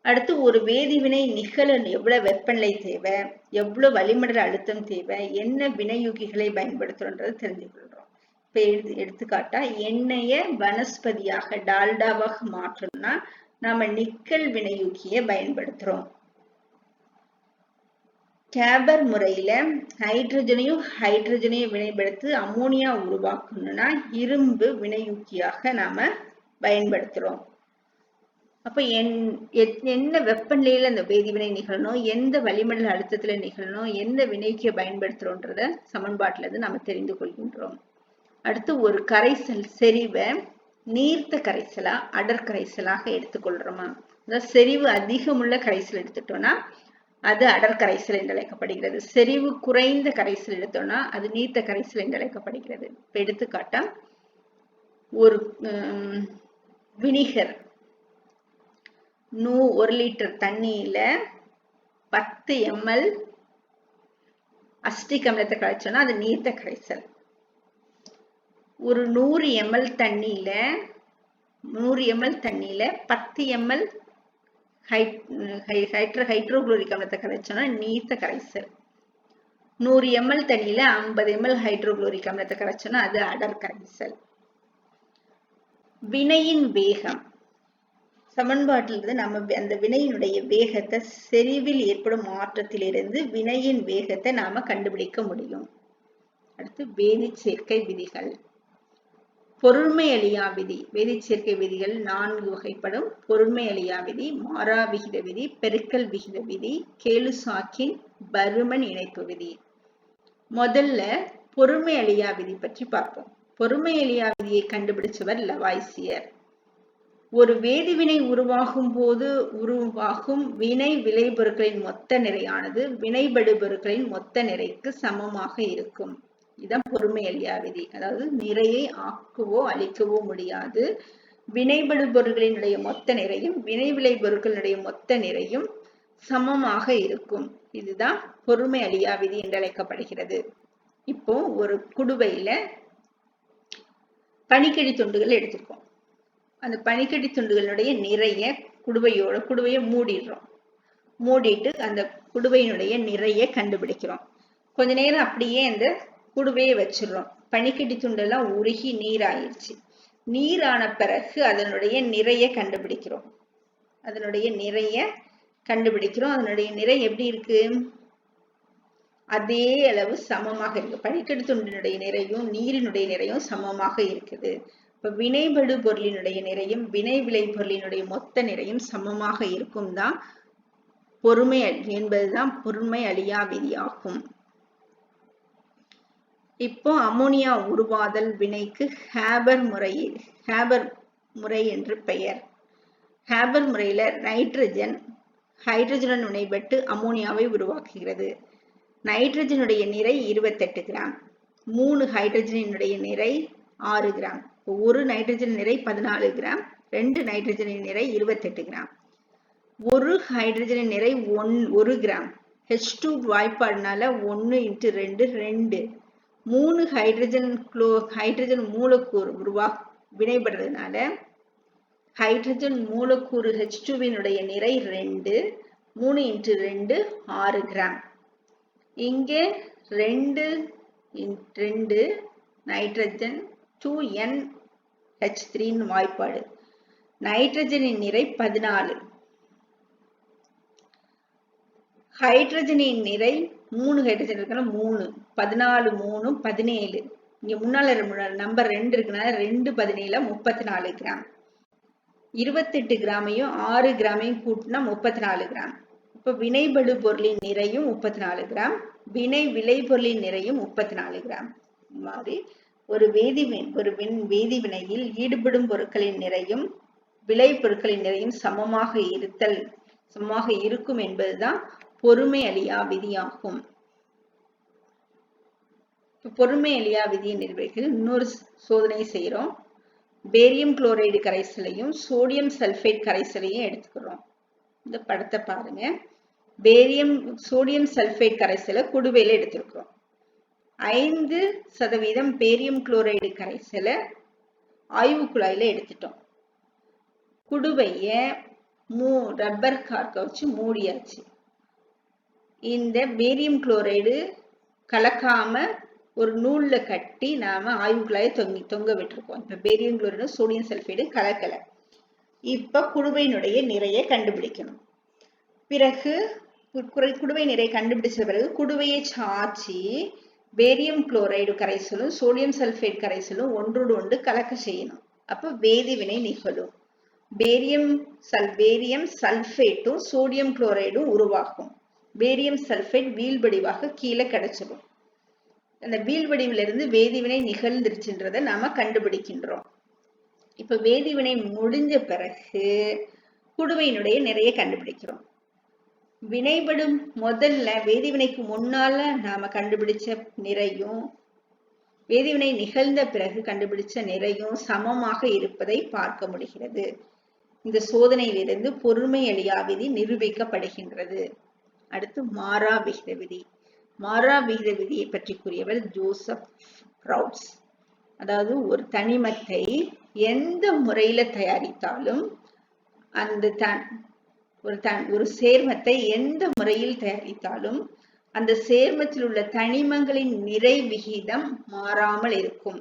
அடுத்து ஒரு வேதிவினை நிகழ எவ்வளவு வெப்பநிலை தேவை, எவ்வளவு வளிமண்டல அழுத்தம் தேவை, என்ன வினையூக்கிகளை பயன்படுத்துறோன்றதை தெரிஞ்சு கொள்றோம். இப்ப எடுத்துக்காட்டா எண்ணெய வனஸ்பதியாக டால்டாவாக மாற்றணும்னா நாம நிக்கல் வினையூக்கிய பயன்படுத்துறோம். கேபர் முறையில ஹைட்ரஜனையும் வினைப்படுத்தி அமோனியா உருவாக்கணும்னா இரும்பு வினையூக்கியாக நாம பயன்படுத்துறோம். அப்ப என்ன வெப்பநிலையில அந்த வேதிவினை நிகழணும், எந்த வளிமண்டல அழுத்தத்துல நிகழணும், எந்த வினைக்கு பயன்படுத்துறோன்றத சமன்பாட்டுல இருந்து நம்ம தெரிந்து கொள்கின்றோம். அடுத்து ஒரு கரைசல் செறிவை நீர்த்த கரைசலா அடர் கரைசலாக எடுத்துக்கொள்றோமா? அதாவது செறிவு அதிகமுள்ள கரைசல் எடுத்துட்டோம்னா அது அடர் கரைசல் என்று அழைக்கப்படுகிறது. செறிவு குறைந்த கரைசல் எடுத்தோம்னா அது நீர்த்த கரைசல் என்று அழைக்கப்படுகிறது. இப்ப எடுத்துக்காட்டா ஒரு வினிகர் 1 லிட்டர் தண்ணியில 10 ml அசிட்டிக் அமிலத்தை கரைச்சோம்னா அது நீர்த்த கரைசல். ஒரு 100 ml தண்ணியில 10 ml ஹைட்ரோகுளோரிக் அமிலத்தை கரைச்சோம்னா நீர்த்த கரைசல். 100 ml தண்ணியில 50 ml ஹைட்ரோகுளோரிக் அமிலத்தை கரைச்சோம்னா அது அடர் கரைசல். வினையின் வேகம் சமன்பாட்டிலிருந்து நம்ம அந்த வினையினுடைய வேகத்தை செறிவில் ஏற்படும் மாற்றத்திலிருந்து வினையின் வேகத்தை நாம கண்டுபிடிக்க முடியும். அடுத்து வேதிச் சேர்க்கை விதிகள். பொருண்மை அழியா விதி. வேதிச் சேர்க்கை விதிகள் 4 வகைப்படும். பொருண்மை அழியா விதி, மாறா விகித விதி, பெருக்கல் விகித விதி, கேலுசாக்கின் பருமன் இணைப்பு விதி. முதல்ல பொருண்மை அழியா விதி பற்றி பார்ப்போம். பொருண்மை அழியா விதியை கண்டுபிடிச்சவர் லவாய்சியர். ஒரு வேதிவினை உருவாகும் போது உருவாகும் வினை விளைபொருட்களின் மொத்த நிறையானது வினைபடு பொருட்களின் மொத்த நிறைக்கு சமமாக இருக்கும். இதுதான் பொருண்மை அழியா விதி. அதாவது நிறையை ஆக்கவோ அழிக்கவோ முடியாது. வினைபடு பொருட்களினுடைய மொத்த நிறையும் வினை விளை பொருட்களினுடைய மொத்த நிறையும் சமமாக இருக்கும். இதுதான் பொருண்மை அழியா விதி என்று அழைக்கப்படுகிறது. இப்போ ஒரு குடுவையில பனிக்கடி துண்டுகள் எடுத்துக்கோம். அந்த பனிக்கட்டி துண்டுகளுடைய நிறைய குடுவையை மூடிடுறோம். மூடிட்டு அந்த குடுவையினுடைய நிறைய கண்டுபிடிக்கிறோம். கொஞ்ச நேரம் அப்படியே அந்த குடுவையை வச்சிடுறோம். பனிக்கட்டி துண்டெல்லாம் உருகி நீராயிருச்சு. நீரான பிறகு அதனுடைய நிறைய கண்டுபிடிக்கிறோம். அதனுடைய நிறை எப்படி இருக்கு? அதே அளவு சமமாக இருக்கு. பனிக்கட்டி துண்டினுடைய நிறையும் நீரினுடைய நிறையும் சமமாக இருக்குது. இப்ப வினைபடு பொருளினுடைய நிறையும் வினை விளை பொருளினுடைய மொத்த நிறையும் சமமாக இருக்கும் தான் பொருண்மை என்பதுதான் பொருண்மை அழியா விதியாகும். இப்போ அமோனியா உருவாதல் வினைக்கு ஹேபர் முறை என்று பெயர். ஹேபர் முறையில நைட்ரஜன் ஹைட்ரஜனுடன் வினைபட்டு அமோனியாவை உருவாக்குகிறது. நைட்ரஜனுடைய நிறை 28 கிராம். 3 ஹைட்ரஜனினுடைய நிறை 6 கிராம். ஒரு நைட்ரஜன் நிறை 14 கிராம். 2 நைட்ரஜனின் நிறை 28 கிராம். ஒரு ஹைட்ரஜனின் நிறை 1 கிராம். H2 வாய்ப்பாடுனால 1 × 2 2. 3 ஹைட்ரஜன் மூலக்கூறு வினைபடுறதுனால ஹைட்ரஜன் மூலக்கூறு H2வினுடைய நிறை 2. 3 × 2 6 கிராம். இங்கே 2 × 2 நைட்ரஜன் 2NH3 வாய்ப்பாடு. நைட்ரஜனின் நிறை 14. ஹைட்ரஜனின் நிறை 3 ஹைட்ரஜன் இருக்குன்னா 3 14 3 17. இங்க முன்னால நம்பர் 2 இருக்குனால 2 17 34 கிராம். 28 கிராமையும் 6 கிராமையும் கூட்டினா 34 கிராம். இப்ப வினைபடு பொருளின் நிறையும் 34 கிராம். வினை விளை பொருளின் நிறையும் 34 கிராம். மாதிரி ஒரு வேதிவினையில் ஈடுபடும் பொருட்களின் நிறையும் விளை பொருட்களின் நிறையும் சமமாக இருக்கும் என்பதுதான் பொருண்மை அழியா விதியாகும். பொருண்மை அழியா விதியை நிரூபிக்க இன்னொரு சோதனை செய்யறோம். பேரியம் குளோரைடு கரைசலையும் சோடியம் சல்பேட் கரைசலையும் எடுத்துக்கிறோம். இந்த படத்தை பாருங்க. சோடியம் சல்பேட் கரைசலை குடுவையில எடுத்திருக்கிறோம். 5% பேரியம் குளோரைடு கரைசலை ஆய்வு குழாயில எடுத்துட்டோம். குடுவைய ரப்பர் கார்க்க வச்சு மூடியாச்சு. இந்த பேரியம் குளோரைடு கலக்காம ஒரு நூல்ல கட்டி நாம ஆய்வு குழாயை தொங்க விட்டுருக்கோம். இப்ப பேரியம் குளோரைடு சோடியம் சல்பேடு கலக்கல. இப்ப குடுவையினுடைய நிறைய கண்டுபிடிக்கணும். பிறகு குடுவை நிறை கண்டுபிடிச்ச பிறகு குடுவையை சாய்ச்சி பேரியம் குளோரைடு கரைசலும் சோடியம் சல்பேட் கரைசலும் ஒன்றோடு ஒன்று கலக்க செய்யணும். அப்ப வேதிவினை நிகழும். பேரியம் சல்பேட்டும் சோடியம் குளோரைடும் உருவாகும். பேரியம் சல்பேட் வீழ்வடிவாக கீழே கிடைச்சிடும். அந்த வீழ்வடிவிலிருந்து வேதிவினை நிகழ்ந்துருச்சுன்றதை நாம கண்டுபிடிக்கின்றோம். இப்ப வேதிவினை முடிஞ்ச பிறகு குடுவையினுடைய நிறைய கண்டுபிடிக்கிறோம். வினைபடும் முதல்ல வேதிவினைக்கு முன்னால நாம கண்டுபிடிச்ச நிறையும் வேதிவினை நிகழ்ந்த பிறகு கண்டுபிடிச்ச நிறையும் சமமாக இருப்பதை பார்க்க முடிகிறது. இந்த சோதனையிலிருந்து பொருண்மை அழியா விதி நிரூபிக்கப்படுகின்றது. அடுத்து மாறா விகித விதி. மாறா விகித விதியை பற்றி கூறியவர் ஜோசப் ப்ரவுட்ஸ். அதாவது ஒரு தனிமத்தை எந்த முறையில தயாரித்தாலும் ஒரு சேர்மத்தை எந்த முறையில் தயாரித்தாலும் அந்த சேர்மத்தில் உள்ள தனிமங்களின் நிறை விகிதம் மாறாமல் இருக்கும்.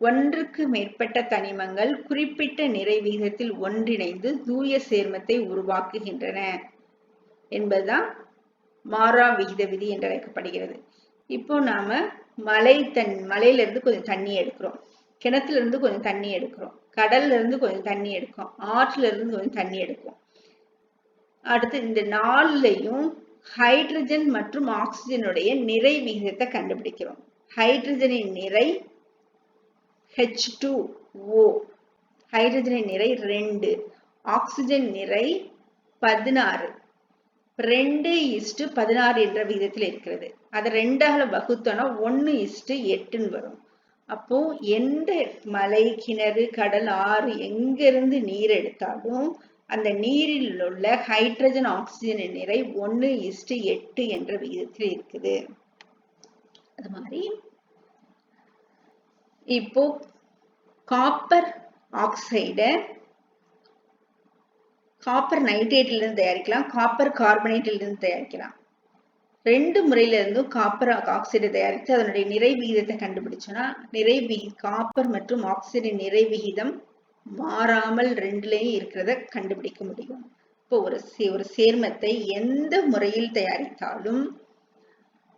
ஒன்றுக்கு மேற்பட்ட தனிமங்கள் குறிப்பிட்ட நிறை விகிதத்தில் ஒன்றிணைந்து தூய சேர்மத்தை உருவாக்குகின்றன என்பதுதான் மாறா விகித விதி என்று அழைக்கப்படுகிறது. இப்போ நாம மலையில இருந்து கொஞ்சம் தண்ணி எடுக்கிறோம், கிணத்துல இருந்து கொஞ்சம் தண்ணி எடுக்கிறோம், கடல்ல இருந்து கொஞ்சம் தண்ணி எடுக்கிறோம், ஆற்றுல இருந்து கொஞ்சம் தண்ணி எடுக்கிறோம். அடுத்து இந்த நாலுலையும் ஹைட்ரஜன் மற்றும் ஆக்சிஜனுடைய நிறை விகிதத்தை கண்டுபிடிக்கிறோம். ஹைட்ரஜனின் நிறை H2O, ஹைட்ரஜனின் நிறை 2, ஆக்சிஜன் நிறை 16, 2:16 என்ற விகிதத்தில் இருக்கிறது. அதை 2ஆல வகுத்தோம்னா 1:8 வரும். அப்போ எந்த மலை, கிணறு, கடல், ஆறு எங்கிருந்து நீர் எடுத்தாலும் அந்த நீரில் உள்ள ஹைட்ரஜன் ஆக்சிஜனின் நிறை 1:8 என்ற விகிதத்தில் இருக்குது. அது மாதிரி இப்போ காப்பர் ஆக்சைடு காப்பர் நைட்ரேட்ல இருந்து தயாரிக்கலாம், காப்பர் கார்பனேட்ல இருந்து தயாரிக்கலாம். 2 முறையில இருந்தும் காப்பர் ஆக்சைடை தயாரித்து அதனுடைய நிறை விகிதத்தை கண்டுபிடிச்சோம்னா காப்பர் மற்றும் ஆக்சைடின் நிறை விகிதம் மாறாமல் 2லயும் இருக்கிறத கண்டுபிடிக்க முடியும். இப்போ ஒரு சேர்மத்தை எந்த முறையில் தயாரித்தாலும்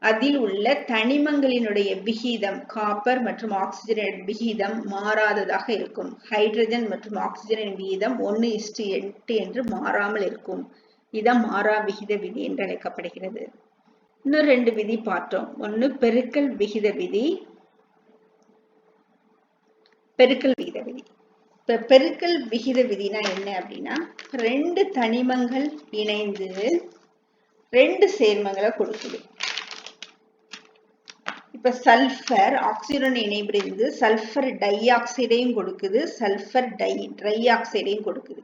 அதில் உள்ள தனிமங்களினுடைய விகிதம், காப்பர் மற்றும் ஆக்சிஜனின் விகிதம் மாறாததாக இருக்கும். ஹைட்ரஜன் மற்றும் ஆக்சிஜனின் விகிதம் 1:8 என்று மாறாமல் இருக்கும். இதான் மாறா விகித விதி என்று அழைக்கப்படுகிறது. இன்னும் 2 விதி பார்த்தோம். ஒன்னு பெருக்கல் விகித விதி, பெருக்கல் விகித விதி. இப்ப பெருக்கல் விகித விதினா என்ன அப்படின்னா, 2 தனிமங்கள் இணைந்து 2 சேர்மங்களை கொடுக்குது. இப்ப சல்பர் ஆக்சிஜனுடன் இணைபிரிந்து சல்பர் டை ஆக்சைடையும் கொடுக்குது, சல்பர் ட்ரை ஆக்சைடையும் கொடுக்குது.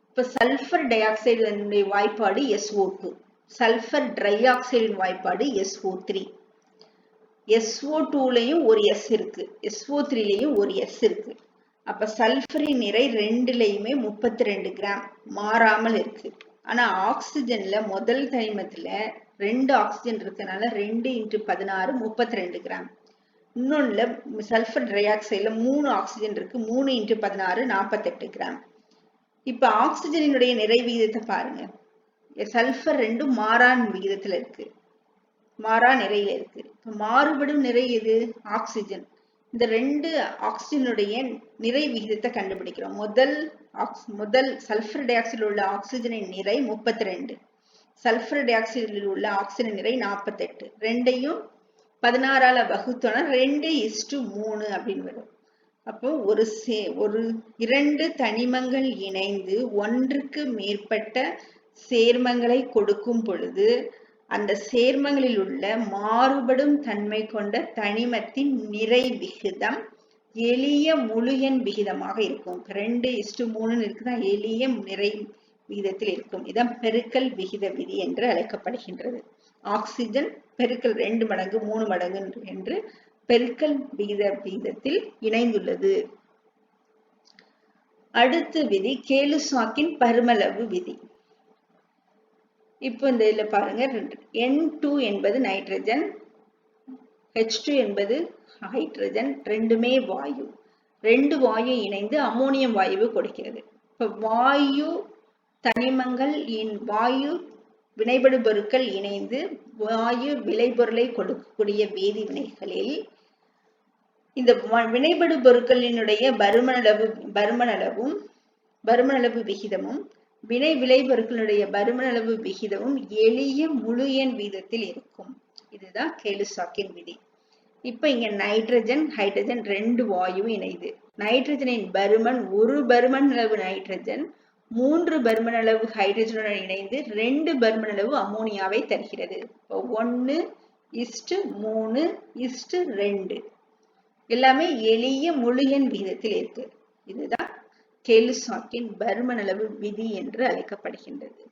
இப்ப சல்பர் டை ஆக்சைடு வாய்ப்பாடு SO2, சல்பர் ட்ரை ஆக்சைடின் வாய்ப்பாடு SO3. SO2லயும் ஒரு S இருக்கு, SO3லயும் ஒரு S இருக்கு. அப்ப சல்பரின் நிறை 2லயுமே 32 கிராம் மாறாமல் இருக்கு. ஆனா ஆக்சிஜன்ல முதல் தனிமத்துல 2 ஆக்சிஜன் இருக்கனால 2x16 32 கிராம். இன்னொன்னுல சல்பர் டை ஆக்சைடுல 3 ஆக்சிஜன் இருக்கு, 3x16 48 கிராம். இப்ப ஆக்சிஜனுடைய நிறை விகிதத்தை பாருங்க. சல்பர் 2 மாறா விகிதத்துல இருக்கு, மாறா நிறையில இருக்கு. இப்ப மாறுபடும் நிறை எது? ஆக்சிஜன். இந்த 2 ஆக்சிஜனுடைய நிறை விகிதத்தை கண்டுபிடிக்கிறோம். முதல் சல்பர் டை ஆக்சைடில் உள்ள ஆக்சிஜனின் நிறை 32, சல்பர் டை ஆக்சைடில் உள்ள ஆக்சிஜன் நிறை 48. 2ஐயும் 16ஆல வகுத்தோம்னா 2:3 அப்படின்னு வரும். அப்போ ஒரு 2 தனிமங்கள் இணைந்து ஒன்றுக்கு மேற்பட்ட சேர்மங்களை கொடுக்கும் பொழுது அந்த சேர்மங்களில் உள்ள மாறுபடும் தன்மை கொண்ட தனிமத்தின் நிறை விகிதம் எளிய முழு எண் விகிதமாக இருக்கும். 2:3 இருக்குதான், எளிய நிறை விகிதத்தில் இருக்கும். இதான் பெருக்கல் விகித விதி என்று அழைக்கப்படுகின்றது. ஆக்சிஜன் பெருக்கல் 2 மடங்கு 3 மடங்கு என்று பெருக்கல் விகிதத்தில் இணைந்துள்ளது. அடுத்த விதி கேலுசாக்கின் பருமளவு விதி. இப்போ இந்த இதுல பாருங்க, N2 என்பது நைட்ரஜன், H2 என்பது ஹைட்ரஜன், ரெண்டுமே வாயு. 2 வாயு இணைந்து அமோனியம் வாயுவை கொடுக்கிறது. இப்ப வாயு தனிமங்கள் வாயு வினைபடு பொருட்கள் இணைந்து வாயு விளைபொருளை கொடுக்கக்கூடிய வேதி வினைகளில் இந்த வினைபடு பொருட்களினுடைய பருமனளவு விகிதமும் வினை விளைபொருட்களுடைய பருமனளவு விகிதமும் எளிய முழு எண் வீதத்தில் இருக்கும். இதுதான் கேலுசாக்கின் விதி. இப்ப இங்க நைட்ரஜன் ஹைட்ரஜன் 2 வாயு இணைது. நைட்ரஜனின் பருமன் 1 பருமனளவு நைட்ரஜன் 3 பருமனளவு ஹைட்ரஜனுடன் இணைந்து 2 பருமனளவு அமோனியாவை தருகிறது. 1:3:2 எல்லாமே எளிய முழு எண் விகிதத்தில் இருக்கு. இதுதான் கேலுசாக்கின் பருமனளவு விதி என்று அழைக்கப்படுகின்றது.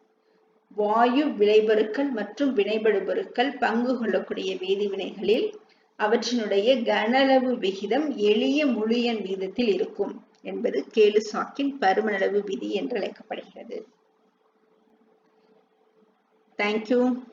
வாயு விளைபொருட்கள் மற்றும் வினைபடுபொருட்கள் பங்கு கொள்ளக்கூடிய வேதிவினைகளில் அவற்றினுடைய கனளவு விகிதம் எளிய முழு எண் விகிதத்தில் இருக்கும் என்பது கேலுசாக்கின் பருமனளவு விதி என்று அழைக்கப்படுகிறது. Thank you.